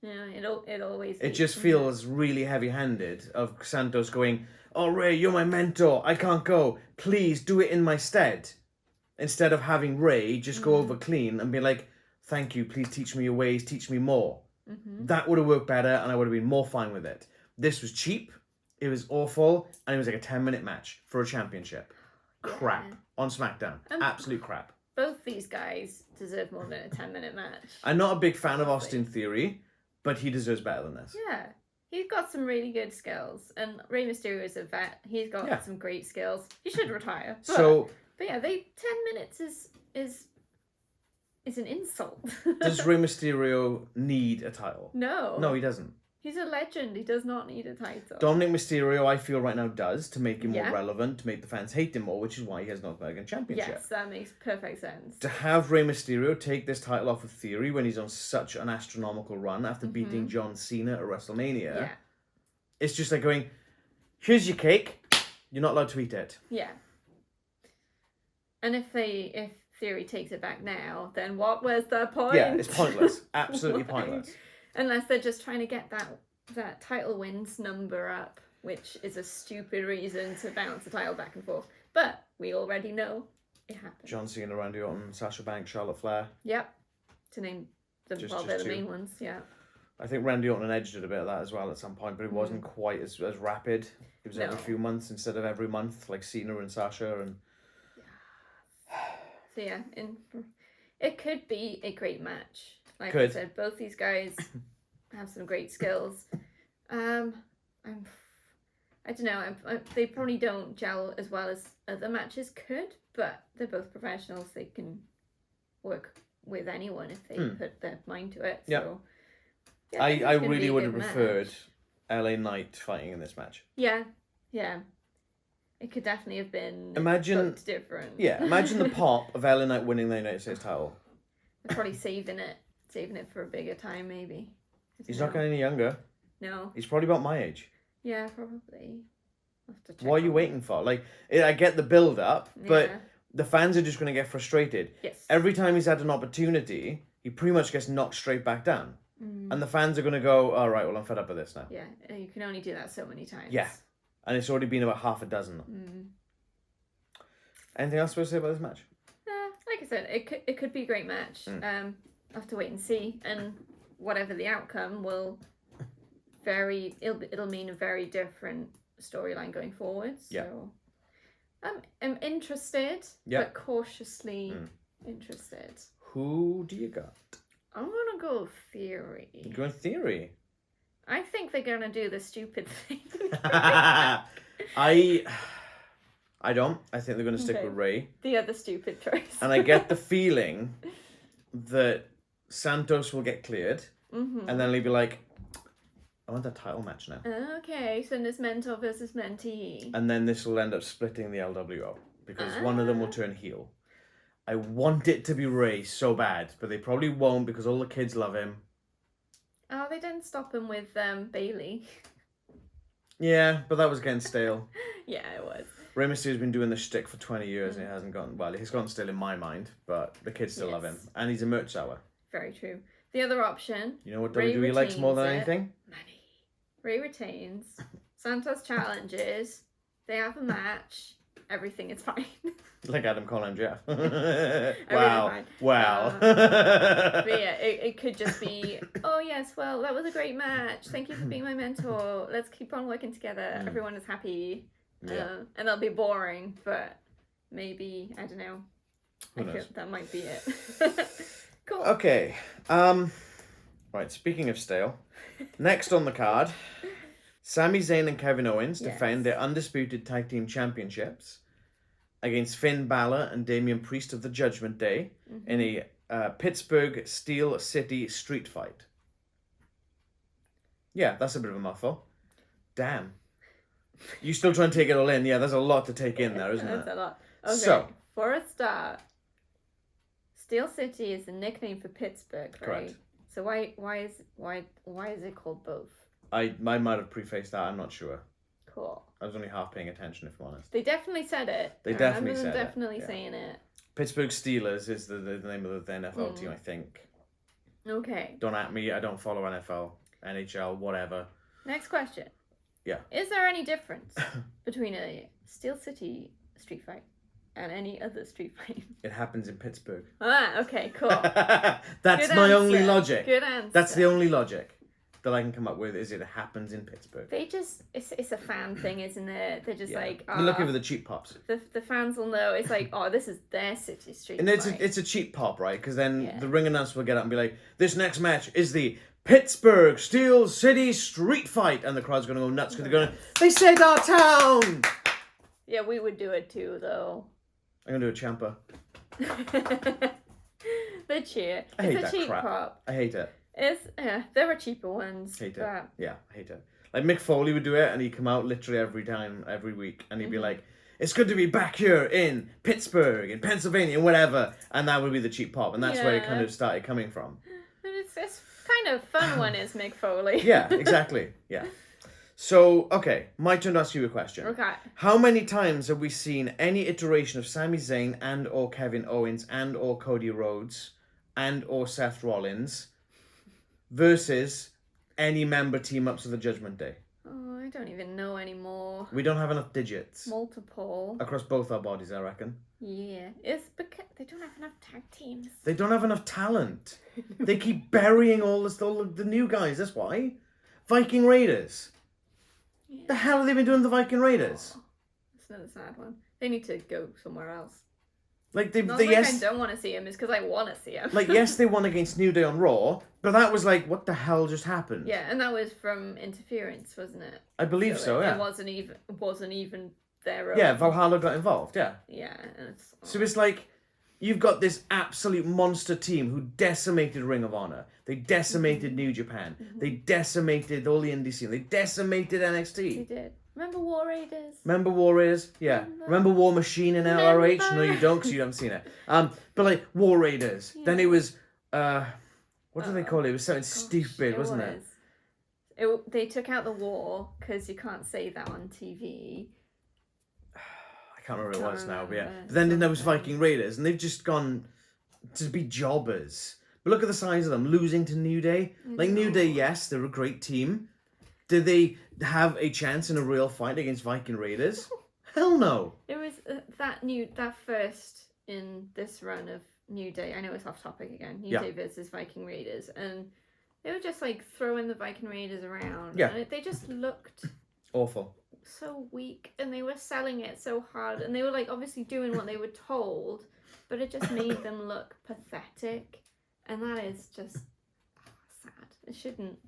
Speaker 3: Yeah, it always.
Speaker 2: It just feels really heavy-handed of Santos going, oh, Ray, you're my mentor. I can't go. Please do it in my stead. Instead of having Ray just go over clean and be like, thank you, please teach me your ways, teach me more. That would have worked better and I would have been more fine with it. This was cheap, it was awful, and it was like a 10-minute match for a championship. Crap. On SmackDown. Absolute crap.
Speaker 3: Both these guys deserve more than a 10-minute match.
Speaker 2: I'm not a big fan of Austin Theory, but he deserves better than this.
Speaker 3: Yeah. He's got some really good skills. And Rey Mysterio is a vet. He's got some great skills. He should retire. But yeah, 10 minutes is an insult.
Speaker 2: Does Rey Mysterio need a title?
Speaker 3: No.
Speaker 2: No, he doesn't.
Speaker 3: He's a legend. He does not need a title.
Speaker 2: Dominic Mysterio, I feel right now, does, to make him more relevant, to make the fans hate him more, which is why he has North American Championship.
Speaker 3: Yes, that makes perfect sense.
Speaker 2: To have Rey Mysterio take this title off of Theory when he's on such an astronomical run after beating John Cena at WrestleMania, it's just like going, here's your cake, you're not allowed to eat it.
Speaker 3: Yeah. And if Theory takes it back now, then where's the point?
Speaker 2: Yeah, it's pointless. Absolutely pointless.
Speaker 3: Unless they're just trying to get that title wins number up, which is a stupid reason to bounce the title back and forth. But we already know it happened.
Speaker 2: John Cena, Randy Orton, Sasha Banks, Charlotte Flair.
Speaker 3: Yep. To name them, they're the main ones, yeah.
Speaker 2: I think Randy Orton and Edge did a bit of that as well at some point, but it wasn't quite as rapid. It was every few months instead of every month, like Cena and Sasha. And
Speaker 3: so yeah, it could be a great match. Like
Speaker 2: I
Speaker 3: said, both these guys have some great skills. I don't know. They probably don't gel as well as other matches could, but they're both professionals. They can work with anyone if they put their mind to it. So, yeah,
Speaker 2: I really would have preferred LA Knight fighting in this match.
Speaker 3: Yeah. It could definitely have been different.
Speaker 2: Yeah, imagine the pop of LA Knight winning the United States title.
Speaker 3: They're probably saving it for a bigger time, maybe.
Speaker 2: He's not getting any younger.
Speaker 3: No.
Speaker 2: He's probably about my age.
Speaker 3: Yeah, probably.
Speaker 2: What are you waiting for? Like, I get the build up, but the fans are just going to get frustrated.
Speaker 3: Yes.
Speaker 2: Every time he's had an opportunity, he pretty much gets knocked straight back down. And the fans are going to go, all right, well, I'm fed up with this now.
Speaker 3: Yeah, you can only do that so many times.
Speaker 2: Yeah. And it's already been about half a dozen. Anything else to say about this match?
Speaker 3: Like I said, it could be a great match. I'll have to wait and see. And whatever the outcome will it'll mean a very different storyline going forward. So I'm interested, but cautiously interested. Who
Speaker 2: do you got?
Speaker 3: I'm gonna go Theory.
Speaker 2: You're going Theory?
Speaker 3: I think they're gonna do the stupid thing.
Speaker 2: I don't. I think they're gonna stick with Ray.
Speaker 3: The other stupid choice.
Speaker 2: And I get the feeling that Santos will get cleared, and then he'll be like, I want that title match now.
Speaker 3: Okay, so this mentor versus mentee.
Speaker 2: And then this will end up splitting the LWO, because one of them will turn heel. I want it to be Ray so bad, but they probably won't because all the kids love him.
Speaker 3: Oh, they didn't stop him with Bailey.
Speaker 2: Yeah, but that was getting stale.
Speaker 3: Yeah, it was.
Speaker 2: Rey Mysterio's been doing this shtick for 20 years and it hasn't gone... Well, he's gone stale in my mind, but the kids still love him. And he's a merch seller.
Speaker 3: Very true. The other option...
Speaker 2: You know what WWE likes more than anything?
Speaker 3: Money. Ray retains. Santos challenges. They have a match. Everything is fine.
Speaker 2: Like Adam Cole and Jeff.
Speaker 3: Wow.
Speaker 2: Wow.
Speaker 3: But yeah, it could just be, oh yes, well, that was a great match. Thank you for being my mentor. Let's keep on working together. Everyone is happy. And they'll be boring, but maybe, I don't know. I feel that might be it. Cool.
Speaker 2: Okay. Right, speaking of stale, next on the card, Sami Zayn and Kevin Owens defend their undisputed tag team championships against Finn Balor and Damien Priest of the Judgment Day in a Pittsburgh Steel City street fight. Yeah, that's a bit of a mouthful. Damn. You still trying to take it all in? Yeah, there's a lot to take in there, isn't
Speaker 3: That's
Speaker 2: it?
Speaker 3: a lot. Okay,
Speaker 2: so,
Speaker 3: for a start, Steel City is the nickname for Pittsburgh, right?
Speaker 2: Correct.
Speaker 3: So why is it called both?
Speaker 2: I might have prefaced that, I'm not sure.
Speaker 3: Cool.
Speaker 2: I was only half paying attention, if I'm honest.
Speaker 3: They definitely said it.
Speaker 2: They definitely
Speaker 3: remember
Speaker 2: said
Speaker 3: them
Speaker 2: it.
Speaker 3: definitely
Speaker 2: Yeah.
Speaker 3: saying it.
Speaker 2: Pittsburgh Steelers is the name of the NFL team, I think.
Speaker 3: Okay.
Speaker 2: Don't at me. I don't follow NFL, NHL, whatever.
Speaker 3: Next question.
Speaker 2: Yeah.
Speaker 3: Is there any difference between a Steel City street fight and any other street fight?
Speaker 2: It happens in Pittsburgh.
Speaker 3: Ah, okay, cool.
Speaker 2: That's
Speaker 3: Good
Speaker 2: my
Speaker 3: answer.
Speaker 2: only logic.
Speaker 3: Good answer.
Speaker 2: That's the only logic that I can come up with, is it happens in Pittsburgh.
Speaker 3: They just, it's a fan thing, isn't it? They're just like,
Speaker 2: They're looking for the cheap pops.
Speaker 3: The fans will know. It's like, oh, this is their city street
Speaker 2: And
Speaker 3: fight.
Speaker 2: it's a cheap pop, right? Because then the ring announcer will get up and be like, this next match is the Pittsburgh Steel City Street Fight. And the crowd's going to go nuts because they're going, they said our town!
Speaker 3: Yeah, we would do it too, though.
Speaker 2: I'm going to do a champa.
Speaker 3: The cheer.
Speaker 2: I hate
Speaker 3: it's a
Speaker 2: that
Speaker 3: cheap
Speaker 2: crap.
Speaker 3: pop.
Speaker 2: I hate it.
Speaker 3: There are cheaper ones.
Speaker 2: Hate it.
Speaker 3: But...
Speaker 2: Yeah, I hate it. Like Mick Foley would do it, and he'd come out literally every week, and he'd be like, "It's good to be back here in Pittsburgh, in Pennsylvania, whatever," and that would be the cheap pop, and that's where it kind of started coming from.
Speaker 3: It's kind of fun one is Mick Foley.
Speaker 2: Yeah, exactly. Yeah. So, okay, my turn to ask you a question.
Speaker 3: Okay.
Speaker 2: How many times have we seen any iteration of Sami Zayn and or Kevin Owens and or Cody Rhodes and or Seth Rollins versus any member team-ups of the Judgment Day?
Speaker 3: Oh, I don't even know anymore.
Speaker 2: We don't have enough digits.
Speaker 3: Multiple.
Speaker 2: Across both our bodies, I reckon.
Speaker 3: Yeah. It's because they don't have enough tag teams.
Speaker 2: They don't have enough talent. They keep burying all the new guys, that's why. Viking Raiders.
Speaker 3: Yeah.
Speaker 2: The hell have they been doing the Viking Raiders?
Speaker 3: Oh, that's another sad one. They need to go somewhere else.
Speaker 2: Like
Speaker 3: Not like I don't want to see him, it's because I want to see him.
Speaker 2: Like, yes, they won against New Day on Raw, but that was like, what the hell just happened?
Speaker 3: Yeah, and that was from interference, wasn't it?
Speaker 2: I believe so, yeah.
Speaker 3: It wasn't even their own.
Speaker 2: Yeah, Valhalla got involved, yeah.
Speaker 3: Yeah.
Speaker 2: So it's like, you've got this absolute monster team who decimated Ring of Honor. They decimated New Japan. They decimated all the indie scene. They decimated NXT.
Speaker 3: They did. Remember War Raiders?
Speaker 2: Remember War Raiders? Yeah. Remember War Machine in LRH? No, you don't, because you haven't seen it. But like War Raiders. Yeah. Then it was what do they call it? It was something stupid, wasn't it?
Speaker 3: They took out the war because you can't say that on TV.
Speaker 2: I can't remember what it was now, but yeah. But then there was Viking Raiders, and they've just gone to be jobbers. But look at the size of them, losing to New Day. Like New Day, yes, they're a great team. Did they have a chance in a real fight against Viking Raiders? Hell no.
Speaker 3: It was that first in this run of New Day. I know it's off topic again. New Day versus Viking Raiders, and they were just like throwing the Viking Raiders around.
Speaker 2: Yeah.
Speaker 3: And they just looked
Speaker 2: awful,
Speaker 3: so weak, and they were selling it so hard, and they were like obviously doing what they were told, but it just made them look pathetic, and that is just sad. It shouldn't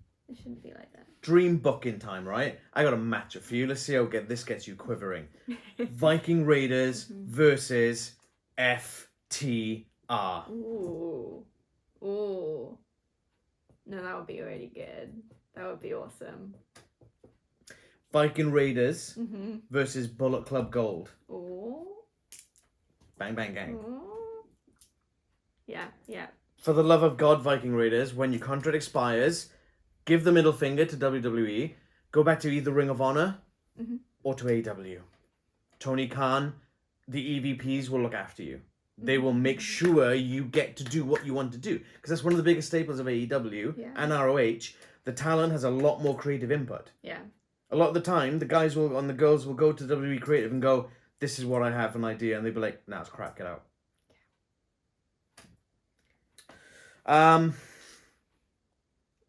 Speaker 3: be like that.
Speaker 2: Dream booking time, right? I got a matchup for you. Let's see how this gets you quivering. Viking Raiders versus FTR.
Speaker 3: Ooh. No, that would be really good. That would be awesome.
Speaker 2: Viking Raiders versus Bullet Club Gold.
Speaker 3: Ooh.
Speaker 2: Bang, bang, gang.
Speaker 3: Ooh. Yeah.
Speaker 2: For the love of God, Viking Raiders, when your contract expires, give the middle finger to WWE. Go back to either Ring of Honor or to AEW. Tony Khan, the EVPs will look after you. They will make sure you get to do what you want to do. Because that's one of the biggest staples of AEW and ROH. The talent has a lot more creative input.
Speaker 3: Yeah.
Speaker 2: A lot of the time, the guys and the girls will go to WWE Creative and go, this is what I have an idea. And they'll be like, nah, it's crap, get out.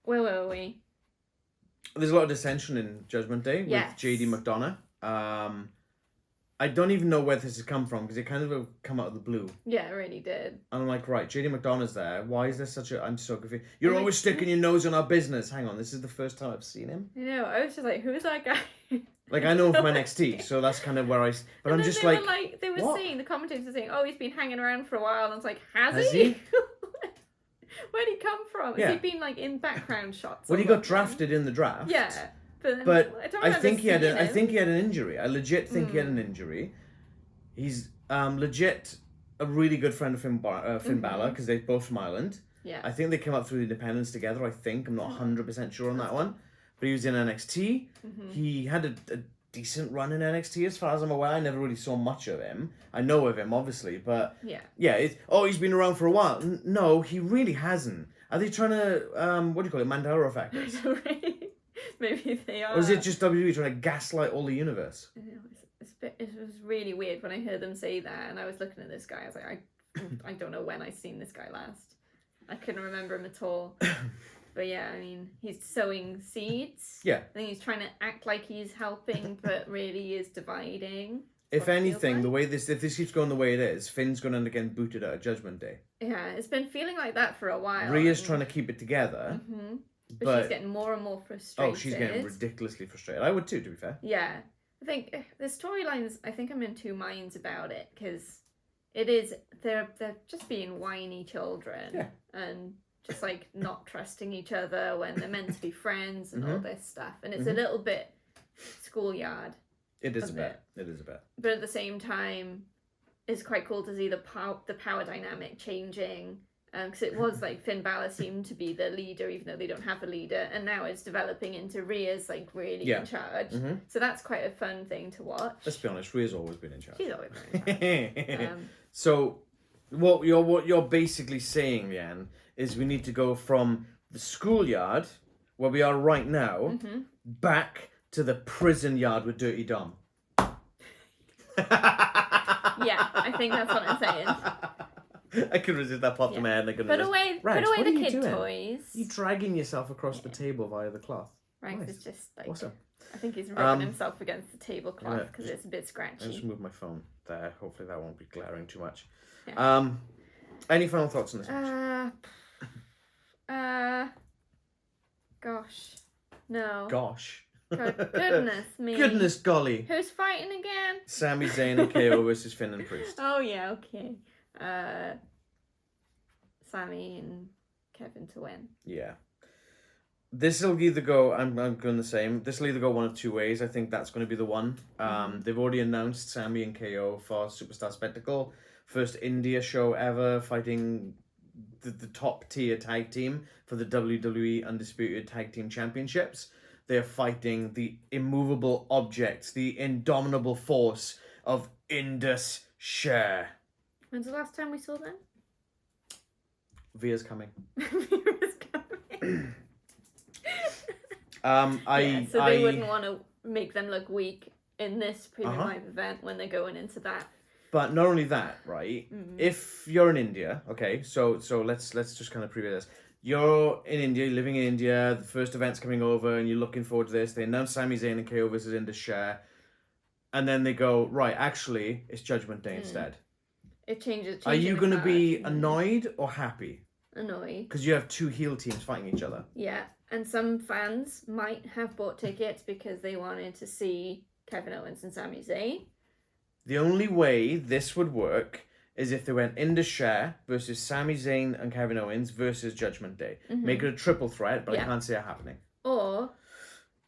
Speaker 3: Where were we?
Speaker 2: There's a lot of dissension in Judgment Day with JD McDonough. I don't even know where this has come from because it kind of come out of the blue.
Speaker 3: Yeah, it really did.
Speaker 2: And I'm like, right, JD McDonough's there. Why is there such a... I'm so confused. You're always sticking your nose in our business. Hang on, this is the first time I've seen him.
Speaker 3: I know, I was just like, who's that guy?
Speaker 2: Like, I know him from NXT, so that's kind of where I... But I'm just like...
Speaker 3: They were saying, the commentators were saying, oh, he's been hanging around for a while. And I was like, has
Speaker 2: he?
Speaker 3: Where'd he come from?
Speaker 2: Yeah.
Speaker 3: Has he been, like, in background shots?
Speaker 2: Well, he got drafted in the draft.
Speaker 3: Yeah.
Speaker 2: But I think he had an injury. I legit think he had an injury. He's legit a really good friend of Finn Balor because they're both from Ireland.
Speaker 3: Yeah.
Speaker 2: I think they came up through the independents together, I think. I'm not 100% sure on that one. But he was in NXT. He had a decent run in NXT as far as I'm aware. I never really saw much of him. I know of him, obviously, but he's been around for a while. No, he really hasn't. Are they trying to, what do you call it, Mandela effect?
Speaker 3: Maybe they are.
Speaker 2: Or is it just WWE trying to gaslight all the universe?
Speaker 3: It was really weird when I heard them say that, and I was looking at this guy. I was like, I don't know when I seen this guy last. I couldn't remember him at all. But yeah, I mean, he's sowing seeds.
Speaker 2: Yeah.
Speaker 3: I think he's trying to act like he's helping, but really is dividing.
Speaker 2: If anything, if this keeps going the way it is, Finn's going to end up getting booted out of Judgment Day.
Speaker 3: Yeah, it's been feeling like that for a while.
Speaker 2: Rhea's trying to keep it together.
Speaker 3: Mm-hmm. But she's getting more and more frustrated.
Speaker 2: Oh, she's getting ridiculously frustrated. I would too, to be fair.
Speaker 3: Yeah. I think the storylines, I think I'm in two minds about it, because they're just being whiny children.
Speaker 2: Yeah.
Speaker 3: And just like not trusting each other when they're meant to be friends and all this stuff. And it's a little bit schoolyard.
Speaker 2: It is a bit. It is a bit.
Speaker 3: But at the same time, it's quite cool to see the power dynamic changing. Because it was like Finn Balor seemed to be the leader, even though they don't have a leader, and now it's developing into Rhea's like really in charge. Mm-hmm. So that's quite a fun thing to watch.
Speaker 2: Let's be honest, Rhea's always been in charge.
Speaker 3: She's always been in charge.
Speaker 2: So what you're basically saying, Leanne, is we need to go from the schoolyard where we are right now back to the prison yard with Dirty Dom.
Speaker 3: Yeah, I think that's what I'm saying.
Speaker 2: I could resist that popped in my head. And I
Speaker 3: put away the kid toys.
Speaker 2: You dragging yourself across the table via the cloth.
Speaker 3: Rags is just like
Speaker 2: awesome.
Speaker 3: I think he's rubbing himself against the tablecloth because it's a bit scratchy.
Speaker 2: I just moved my phone there. Hopefully that won't be glaring too much. Yeah. Any final thoughts on this match?
Speaker 3: Gosh, no.
Speaker 2: Gosh.
Speaker 3: Goodness me.
Speaker 2: Goodness golly.
Speaker 3: Who's fighting again?
Speaker 2: Sami Zayn and KO versus Finn and Priest.
Speaker 3: Oh yeah, okay. Sami and Kevin to win.
Speaker 2: Yeah. This will either go, I'm going the same. This will either go one of two ways. I think that's going to be the one. They've already announced Sami and KO for Superstar Spectacle. First India show ever, fighting the top tier tag team for the WWE Undisputed Tag Team Championships. They're fighting the immovable objects, the indomitable force of Indus Sher.
Speaker 3: When's the last time we saw them?
Speaker 2: Via's coming.
Speaker 3: Via's coming.
Speaker 2: So
Speaker 3: they wouldn't want to make them look weak in this premium live event when they're going into that.
Speaker 2: But not only that, right? If you're in India, okay, so let's just kind of preview this. You're in India, living in India, the first event's coming over and you're looking forward to this. They announce Sami Zayn and KO versus Indus Sher. And then they go, right, actually, it's Judgment Day instead.
Speaker 3: It changes.
Speaker 2: Are you going to be annoyed or happy?
Speaker 3: Annoyed.
Speaker 2: Because you have two heel teams fighting each other.
Speaker 3: Yeah, and some fans might have bought tickets because they wanted to see Kevin Owens and Sami Zayn.
Speaker 2: The only way this would work is if they went Indus Sher versus Sami Zayn and Kevin Owens versus Judgment Day. Make it a triple threat, but I can't see it happening.
Speaker 3: Or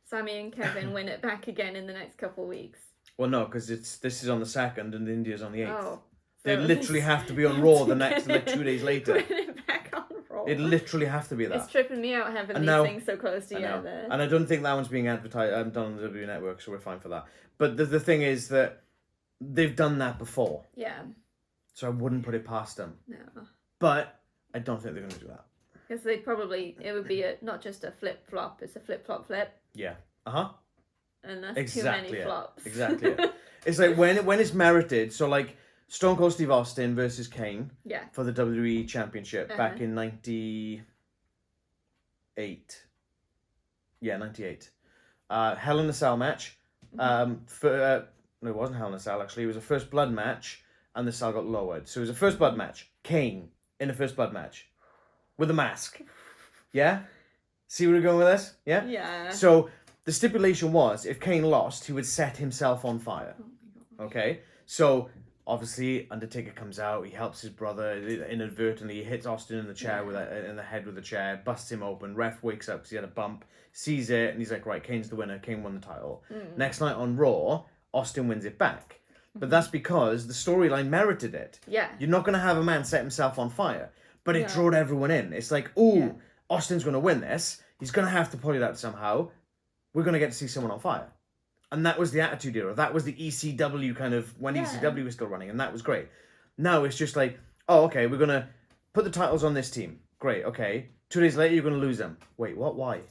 Speaker 3: Sami and Kevin win it back again in the next couple of weeks.
Speaker 2: Well, no, because this is on the 2nd and India's on the 8th.
Speaker 3: Oh.
Speaker 2: They literally have to be on Raw the next 2 days later.
Speaker 3: Win it back on Raw.
Speaker 2: It literally have to be that.
Speaker 3: It's tripping me out having things so close together.
Speaker 2: And I don't think that one's being advertised. Done on the WWE Network, so we're fine for that. But the thing is that they've done that before.
Speaker 3: Yeah.
Speaker 2: So I wouldn't put it past them.
Speaker 3: No.
Speaker 2: But I don't think they're going to do that.
Speaker 3: Because it would be not just a flip-flop, it's a flip-flop-flip.
Speaker 2: Yeah.
Speaker 3: And that's too many flops.
Speaker 2: Exactly. It's like when it's merited, so like Stone Cold Steve Austin versus Kane for the WWE Championship back in 98. Yeah, 98. Hell in a Cell match. No, it wasn't Hell in a Cell actually. It was a First Blood match and the cell got lowered. So it was a First Blood match. Kane in a First Blood match with a mask. Yeah? See where we're going with this? Yeah?
Speaker 3: Yeah.
Speaker 2: So the stipulation was if Kane lost, he would set himself on fire. Okay? So obviously Undertaker comes out, he helps his brother inadvertently, he hits Austin in the chair in the head with the chair, busts him open, ref wakes up because he had a bump, sees it, and he's like, right, Kane's the winner, Kane won the title. Next night on Raw, Austin wins it back. But that's because the storyline merited it.
Speaker 3: Yeah.
Speaker 2: You're not going to have a man set himself on fire. But it drawed everyone in. It's like, Austin's going to win this. He's going to have to pull it out somehow. We're going to get to see someone on fire. And that was the Attitude Era. That was the ECW kind of, when ECW was still running, and that was great. Now it's just like, oh, okay, we're going to put the titles on this team. Great, okay. 2 days later, you're going to lose them. Wait, what? Why?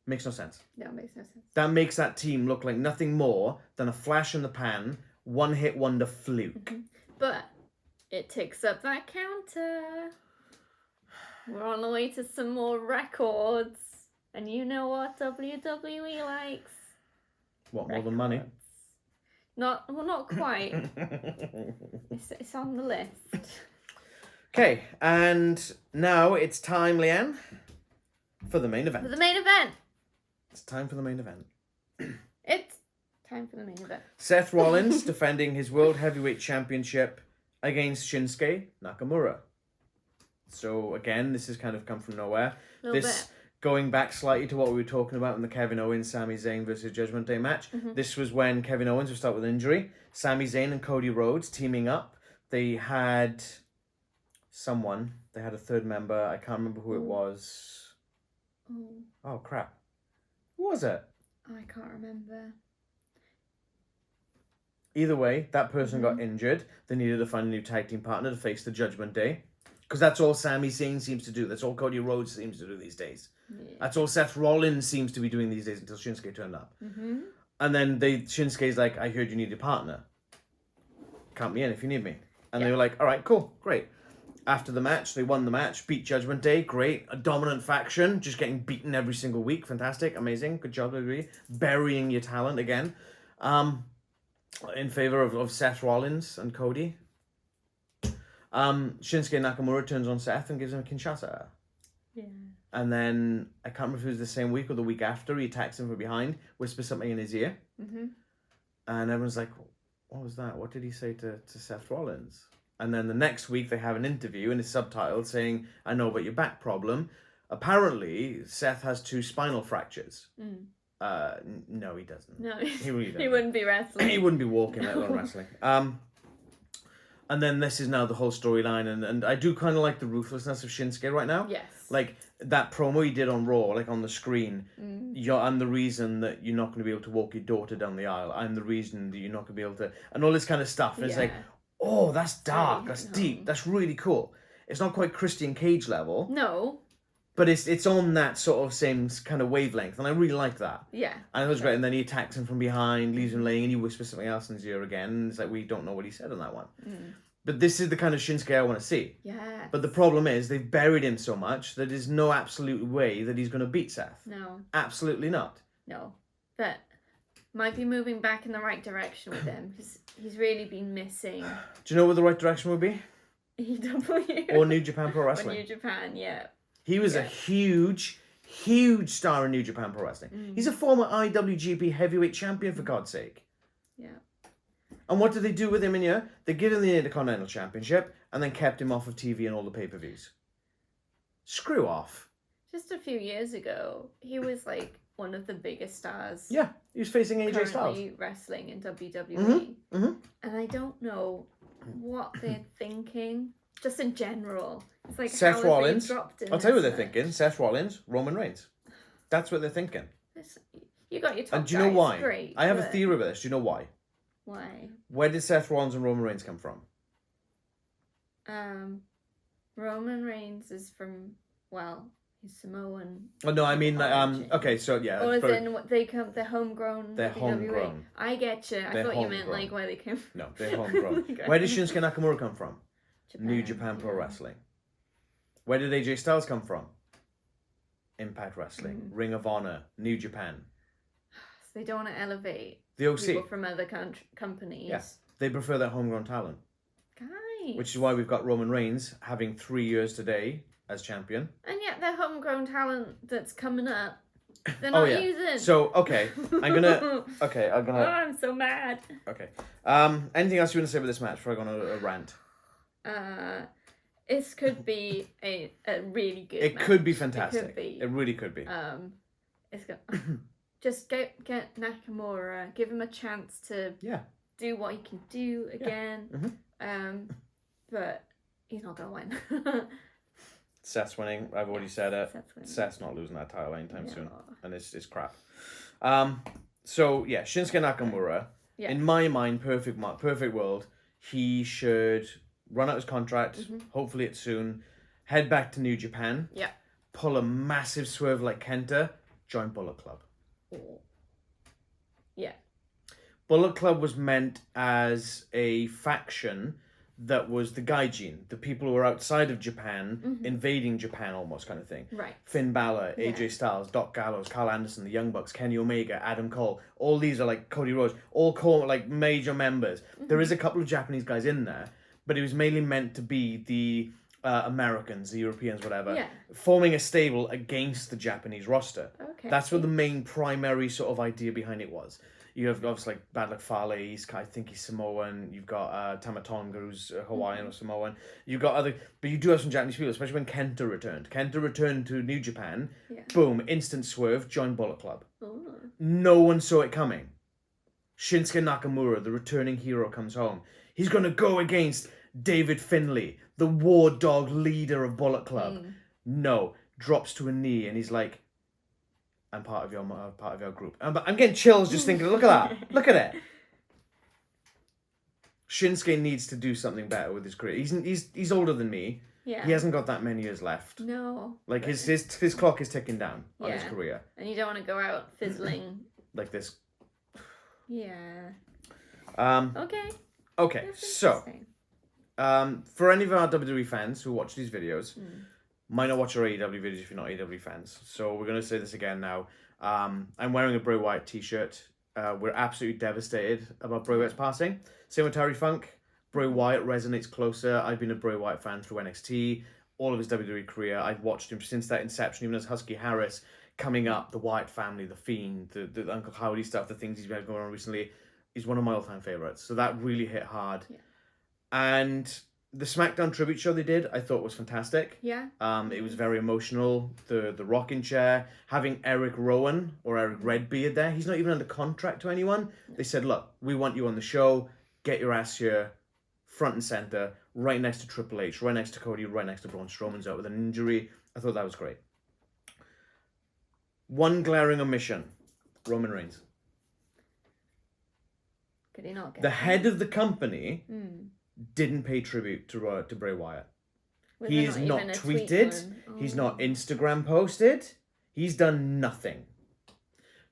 Speaker 2: Makes no sense.
Speaker 3: That makes no sense.
Speaker 2: That makes that team look like nothing more than a flash in the pan, one-hit wonder fluke.
Speaker 3: Mm-hmm. But it ticks up that counter. We're on the way to some more records. And you know what WWE likes?
Speaker 2: What, more than money?
Speaker 3: Not quite. It's on the list.
Speaker 2: Okay, and now it's time, Leanne, for the main event.
Speaker 3: For the main event.
Speaker 2: It's time for the main event.
Speaker 3: It's time for the main event.
Speaker 2: Seth Rollins defending his World Heavyweight Championship against Shinsuke Nakamura. So again, this has kind of come from nowhere. This going back slightly to what we were talking about in the Kevin Owens, Sami Zayn versus Judgment Day match.
Speaker 3: Mm-hmm.
Speaker 2: This was when Kevin Owens was start with injury. Sami Zayn and Cody Rhodes teaming up. They had someone. They had a third member. I can't remember who it was. Oh crap. Who was it?
Speaker 3: I can't remember.
Speaker 2: Either way, that person got injured. They needed to find a new tag team partner to face the Judgment Day. Because that's all Sami Zayn seems to do. That's all Cody Rhodes seems to do these days. Yeah. That's all Seth Rollins seems to be doing these days until Shinsuke turned up. Mm-hmm. And then Shinsuke's like, I heard you need a partner. Count me in if you need me. And they were like, all right, cool, great. After the match, they won the match, beat Judgment Day, great. A dominant faction, just getting beaten every single week. Fantastic, amazing, good job, everybody. Burying your talent again. In favor of Seth Rollins and Cody. Shinsuke Nakamura turns on Seth and gives him a Kinshasa. Yeah. And then, I can't remember if it was the same week or the week after, he attacks him from behind, whispers something in his ear. Mm-hmm. And everyone's like, what was that? What did he say to Seth Rollins? And then the next week, they have an interview and it's subtitled saying, I know about your back problem. Apparently, Seth has 2 spinal fractures. No, he doesn't.
Speaker 3: No,
Speaker 2: he really doesn't.
Speaker 3: He wouldn't be wrestling.
Speaker 2: He wouldn't be walking, let alone wrestling. And then this is now the whole storyline, and I do kind of like the ruthlessness of Shinsuke right now.
Speaker 3: Yes.
Speaker 2: Like, that promo he did on Raw, like on the screen, I'm the reason that you're not going to be able to walk your daughter down the aisle. I'm the reason that you're not going to be able to... And all this kind of stuff. And it's like, oh, that's dark, that's deep, that's really cool. It's not quite Christian Cage level.
Speaker 3: No.
Speaker 2: But it's on that sort of same kind of wavelength, and I really like that.
Speaker 3: Yeah.
Speaker 2: And it was great, and then he attacks him from behind, leaves him laying, and he whispers something else in his ear again, and it's like, we don't know what he said on that one. But this is the kind of Shinsuke I want to see.
Speaker 3: Yeah.
Speaker 2: But the problem is, they've buried him so much that there's no absolute way that he's going to beat Seth.
Speaker 3: No.
Speaker 2: Absolutely not.
Speaker 3: No. But might be moving back in the right direction with him, because he's really been missing.
Speaker 2: Do you know what the right direction would be?
Speaker 3: EW.
Speaker 2: Or New Japan Pro Wrestling.
Speaker 3: Or New Japan, yeah.
Speaker 2: He was a huge star in New Japan Pro Wrestling. He's a former IWGP Heavyweight Champion, for God's sake.
Speaker 3: Yeah.
Speaker 2: And what did they do with him in here? They gave him the Intercontinental Championship and then kept him off of TV and all the pay-per-views. Screw off.
Speaker 3: Just a few years ago, he was like one of the biggest stars.
Speaker 2: Yeah, he was facing AJ Styles.
Speaker 3: Currently wrestling in WWE. And I don't know what they're thinking, just in general. It's like
Speaker 2: Seth Rollins.
Speaker 3: I'll
Speaker 2: tell you what they're thinking. Seth Rollins, Roman Reigns. That's what they're thinking.
Speaker 3: You got your top
Speaker 2: And do you know why?
Speaker 3: Great,
Speaker 2: I have a theory about this. Do you know why?
Speaker 3: Why?
Speaker 2: Where did Seth Rollins and Roman Reigns come from?
Speaker 3: Roman Reigns is from, well, he's Samoan.
Speaker 2: Oh no, I mean, okay, so yeah.
Speaker 3: Or then they're homegrown.
Speaker 2: They're homegrown.
Speaker 3: I get you. I thought you meant like where they came from.
Speaker 2: No, they're homegrown. Where did Shinsuke Nakamura come from?
Speaker 3: Japan,
Speaker 2: New Japan Pro Wrestling. Where did AJ Styles come from? Impact Wrestling, Ring of Honor, New Japan.
Speaker 3: So they don't want to elevate
Speaker 2: the OC
Speaker 3: people from other companies.
Speaker 2: Yes, they prefer their homegrown talent.
Speaker 3: Guys.
Speaker 2: Which is why we've got Roman Reigns having 3 years today as champion.
Speaker 3: And yet their homegrown talent that's coming up, they're not using.
Speaker 2: So, okay, I'm gonna...
Speaker 3: Oh, I'm so mad.
Speaker 2: Okay. Anything else you want to say about this match before I go on a rant?
Speaker 3: This could be a really good
Speaker 2: It
Speaker 3: match.
Speaker 2: could be fantastic.
Speaker 3: It could be.
Speaker 2: It really could be.
Speaker 3: It's good. Just get Nakamura, give him a chance to do what he can do again. But he's not gonna win.
Speaker 2: Seth's winning. I've already said it. Seth's not losing that title anytime soon, and it's crap. So, yeah, Shinsuke Nakamura, in my mind, perfect world, he should run out his contract, hopefully it's soon, head back to New Japan, pull a massive swerve like Kenta, join Bullet Club.
Speaker 3: Yeah.
Speaker 2: Bullet Club was meant as a faction that was the Gaijin, the people who were outside of Japan, invading Japan almost kind of thing.
Speaker 3: Right.
Speaker 2: Finn Balor, AJ Styles, Doc Gallows, Carl Anderson, the Young Bucks, Kenny Omega, Adam Cole. All these are like Cody Rhodes, all core like major members. There is a couple of Japanese guys in there, but it was mainly meant to be the Americans, the Europeans, whatever, forming a stable against the Japanese roster.
Speaker 3: Okay.
Speaker 2: That's what the main primary sort of idea behind it was. You have obviously like Bad Luck Fale, I think he's Samoan. You've got Tamatonga, who's Hawaiian or Samoan. You've got other, but you do have some Japanese people, especially when Kenta returned. Kenta returned to New Japan. Yeah. Boom, instant swerve, join Bullet Club. Ooh. No one saw it coming. Shinsuke Nakamura, the returning hero, comes home. He's going to go against David Finlay, the war dog leader of Bullet Club. No, drops to a knee and he's like, I'm part of your group. I'm getting chills just thinking, look at that. Look at it. Shinsuke needs to do something better with his career. He's older than me. Yeah. He hasn't got that many years left. No. Like his clock is ticking down on his career.
Speaker 3: And you don't want to go out fizzling.
Speaker 2: Like this.
Speaker 3: Yeah.
Speaker 2: Okay. So, for any of our WWE fans who watch these videos, might not watch our AEW videos if you're not AEW fans. So we're going to say this again now. I'm wearing a Bray Wyatt t-shirt. We're absolutely devastated about Bray Wyatt's passing. Same with Terry Funk. Bray Wyatt resonates closer. I've been a Bray Wyatt fan through NXT. All of his WWE career. I've watched him since that inception, even as Husky Harris, coming up, the Wyatt family, the Fiend, the Uncle Howdy stuff, the things he's been going on recently. He's one of my all-time favourites. So that really hit hard. Yeah. And the SmackDown tribute show they did, I thought was fantastic. Yeah. It was very emotional. The rocking chair, having Eric Rowan or Eric Redbeard there. He's not even under contract to anyone. No. They said, look, we want you on the show. Get your ass here, front and center, right next to Triple H, right next to Cody, right next to Braun Strowman's out with an injury. I thought that was great. One glaring omission, Roman Reigns.
Speaker 3: Could he not get
Speaker 2: the head of the company didn't pay tribute to Bray Wyatt. He is not tweeted. He's not Instagram posted. He's done nothing.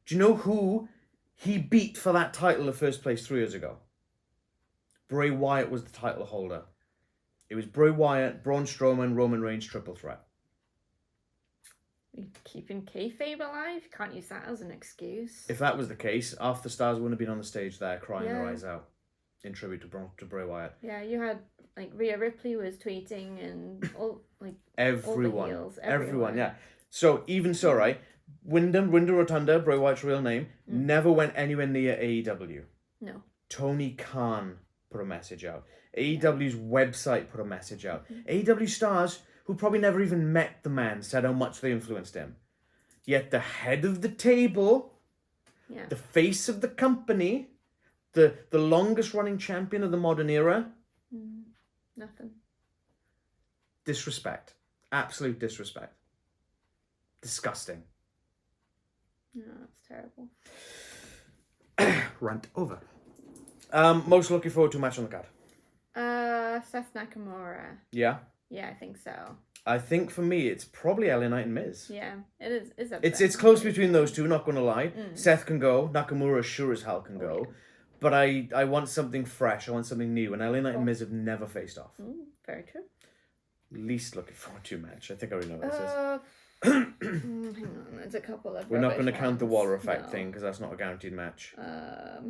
Speaker 2: Do you know who he beat for that title of first place 3 years ago? Bray Wyatt was the title holder. It was Bray Wyatt, Braun Strowman, Roman Reigns, triple threat.
Speaker 3: Keeping kayfabe alive? Can't use that as an excuse.
Speaker 2: If that was the case, half the stars wouldn't have been on the stage there crying their eyes out in tribute to Bray Wyatt.
Speaker 3: Yeah, you had like Rhea Ripley was tweeting and all like
Speaker 2: everyone,
Speaker 3: all the heels,
Speaker 2: everyone, yeah. So even so, right, Wyndham Rotunda, Bray Wyatt's real name, never went anywhere near AEW. No. Tony Khan put a message out. AEW's website put a message out. AEW stars who probably never even met the man said how much they influenced him. Yet the head of the table, the face of the company, the longest running champion of the modern era,
Speaker 3: nothing.
Speaker 2: Disrespect. Absolute disrespect. Disgusting.
Speaker 3: No, that's terrible.
Speaker 2: Rant over. Most looking forward to a match on the card.
Speaker 3: Seth Nakamura.
Speaker 2: Yeah?
Speaker 3: Yeah, I think so.
Speaker 2: I think for me, it's probably LA Knight and Miz.
Speaker 3: Yeah, it is.
Speaker 2: It's close between those two, not going to lie. Seth can go. Nakamura sure as hell can go. Yeah. But I want something fresh. I want something new. And LA Knight and Miz have never faced off.
Speaker 3: Very true.
Speaker 2: Least looking forward to a match. I think I already know what this is.
Speaker 3: Hang on, there's a couple of
Speaker 2: We're not going to count the Waller effect thing because that's not a guaranteed match.
Speaker 3: I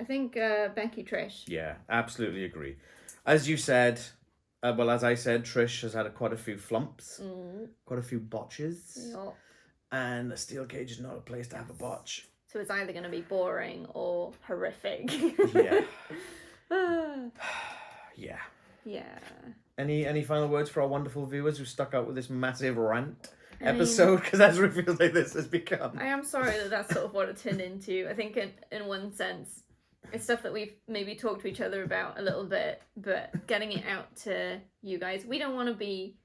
Speaker 3: think Becky Trish.
Speaker 2: Yeah, absolutely agree. As you said, as I said, Trish has had quite a few flumps, quite a few botches. Yep. And a steel cage is not a place to have a botch.
Speaker 3: So it's either going to be boring or horrific.
Speaker 2: Yeah. Yeah.
Speaker 3: Yeah.
Speaker 2: Any final words for our wonderful viewers who stuck out with this massive rant episode? Because that's what it feels like this has become.
Speaker 3: I am sorry that that's sort of what it turned into. I think in one sense, it's stuff that we've maybe talked to each other about a little bit, but getting it out to you guys, we don't want to be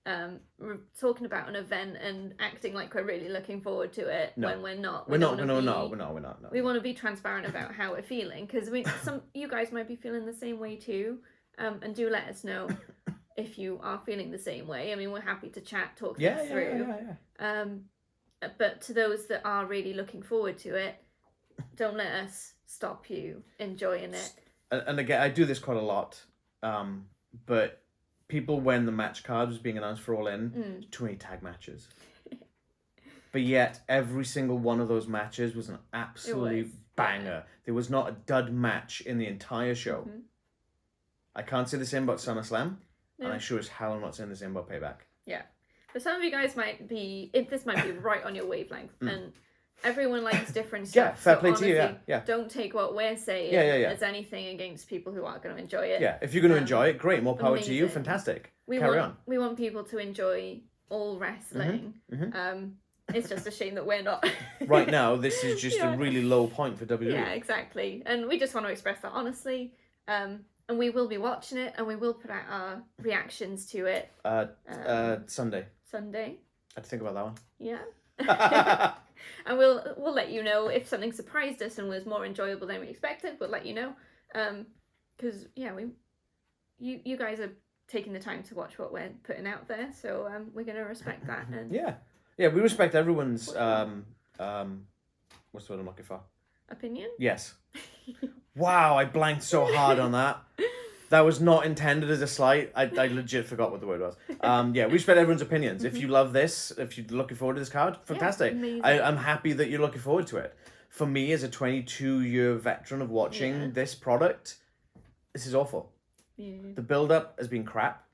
Speaker 3: we're talking about an event and acting like we're really looking forward to it when we're not.
Speaker 2: We're not. No.
Speaker 3: We want to be transparent about how we're feeling, because you guys might be feeling the same way too, and do let us know if you are feeling the same way. I mean, we're happy to chat, talk things through. But to those that are really looking forward to it, don't let us stop you enjoying it.
Speaker 2: And again, I do this quite a lot, but people, when the match card was being announced for All In, too many tag matches. But yet, every single one of those matches was an absolute banger. Yeah. There was not a dud match in the entire show. Mm-hmm. I can't say the same about SummerSlam, and I sure as hell am not saying the same about Payback.
Speaker 3: Yeah. But some of you guys might be right on your wavelength, and everyone likes different stuff.
Speaker 2: Yeah, fair play to you, yeah.
Speaker 3: Don't take what we're saying as anything against people who aren't going to enjoy it.
Speaker 2: Yeah, if you're going to enjoy it, great, more power to you, fantastic. Carry on.
Speaker 3: We want people to enjoy all wrestling. It's just a shame that we're not.
Speaker 2: Right now, this is just a really low point for WWE.
Speaker 3: Yeah, exactly. And we just want to express that honestly. And we will be watching it, and we will put out our reactions to it.
Speaker 2: Sunday.
Speaker 3: I
Speaker 2: had to think about that one.
Speaker 3: Yeah. And we'll let you know if something surprised us and was more enjoyable than we expected. We'll let you know, because you guys are taking the time to watch what we're putting out there, so we're gonna respect that. And
Speaker 2: we respect everyone's what's the word I'm looking for?
Speaker 3: Opinion.
Speaker 2: Yes. Wow, I blanked so hard on that. That was not intended as a slight. I legit forgot what the word was. We respect everyone's opinions. If you love this, if you're looking forward to this card, fantastic. I'm happy that you're looking forward to it. For me, as a 22-year veteran of watching this product, this is awful. Yeah. The build-up has been crap.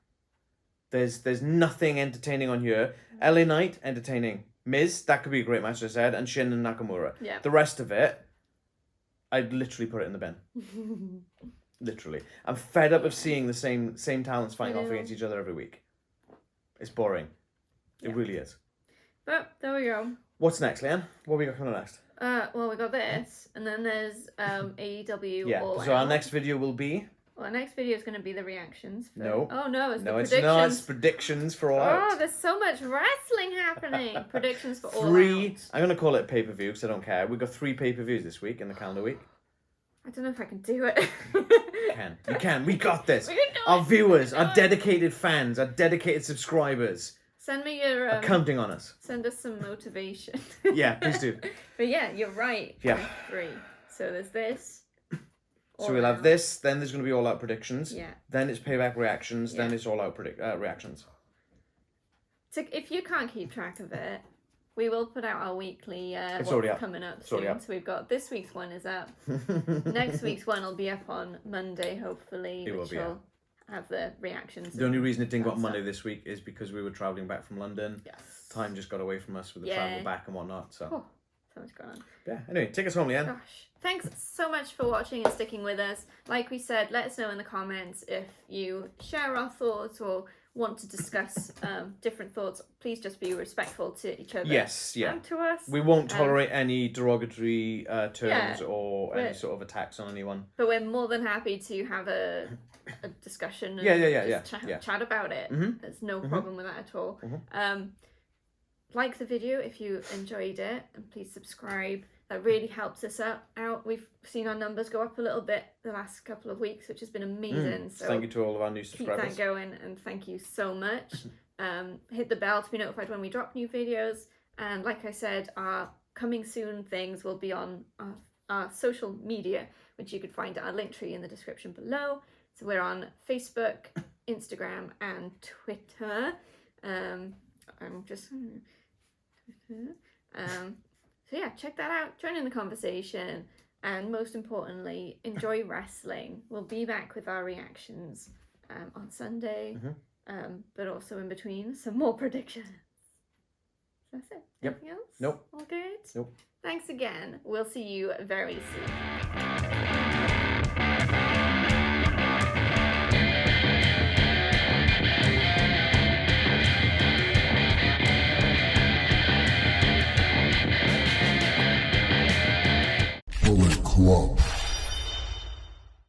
Speaker 2: There's nothing entertaining on here. LA Knight, entertaining. Miz, that could be a great match, as I said, and Shin and Nakamura. Yeah. The rest of it, I'd literally put it in the bin. Literally. I'm fed up of seeing the same talents fighting off against each other every week. It's boring. It really is.
Speaker 3: But there we go.
Speaker 2: What's next, Leanne? What we got coming next?
Speaker 3: Well, we got this, and then there's AEW.
Speaker 2: Yeah.
Speaker 3: All
Speaker 2: so our next video will be.
Speaker 3: Well, our next video is going to be the reactions.
Speaker 2: No.
Speaker 3: Oh no, it's the
Speaker 2: predictions.
Speaker 3: It's
Speaker 2: not. It's predictions for All Out.
Speaker 3: Oh, there's so much wrestling happening. Predictions for All Out.
Speaker 2: I'm going to call it pay-per-view because I don't care. We've got 3 pay-per-views this week in the calendar week.
Speaker 3: I don't know if I can do it.
Speaker 2: You can. We got this. Our viewers, our dedicated fans, our dedicated subscribers.
Speaker 3: Send me your...
Speaker 2: are counting on us.
Speaker 3: Send us some motivation.
Speaker 2: Yeah, please do.
Speaker 3: But yeah, you're right.
Speaker 2: Yeah.
Speaker 3: 3. So there's this.
Speaker 2: So we'll have this, then there's going to be All Out predictions.
Speaker 3: Yeah.
Speaker 2: Then it's Payback reactions, then it's All Out reactions.
Speaker 3: So if you can't keep track of it, we will put out our weekly
Speaker 2: it's already up.
Speaker 3: Coming up soon. So we've got this week's one is up. Next week's one will be up on Monday, hopefully.
Speaker 2: It will be.
Speaker 3: Will have the reactions.
Speaker 2: The only reason it didn't go up Monday this week is because we were travelling back from London.
Speaker 3: Yes.
Speaker 2: Time just got away from us with the travel back and whatnot. So.
Speaker 3: Oh, so much going on.
Speaker 2: Yeah. Anyway, take us home, Leanne.
Speaker 3: Gosh. Thanks so much for watching and sticking with us. Like we said, let us know in the comments if you share our thoughts or want to discuss different thoughts. Please just be respectful to each other.
Speaker 2: Yes, yeah.
Speaker 3: And to us.
Speaker 2: We won't tolerate any derogatory terms or any sort of attacks on anyone.
Speaker 3: But we're more than happy to have a discussion and chat about it. Mm-hmm. There's no problem with that at all. Mm-hmm. Like the video if you enjoyed it, and please subscribe. That really helps us out. We've seen our numbers go up a little bit the last couple of weeks, which has been amazing. So
Speaker 2: thank you to all of our new subscribers.
Speaker 3: Keep that going, and thank you so much. Hit the bell to be notified when we drop new videos. And like I said, our coming soon things will be on our social media, which you could find at our link tree in the description below. So we're on Facebook, Instagram, and Twitter. So yeah, check that out. Join in the conversation. And most importantly, enjoy wrestling. We'll be back with our reactions on Sunday. Mm-hmm. But also in between, some more predictions. So that's it.
Speaker 2: Yep.
Speaker 3: Anything else?
Speaker 2: Nope.
Speaker 3: All good?
Speaker 2: Nope.
Speaker 3: Thanks again. We'll see you very soon.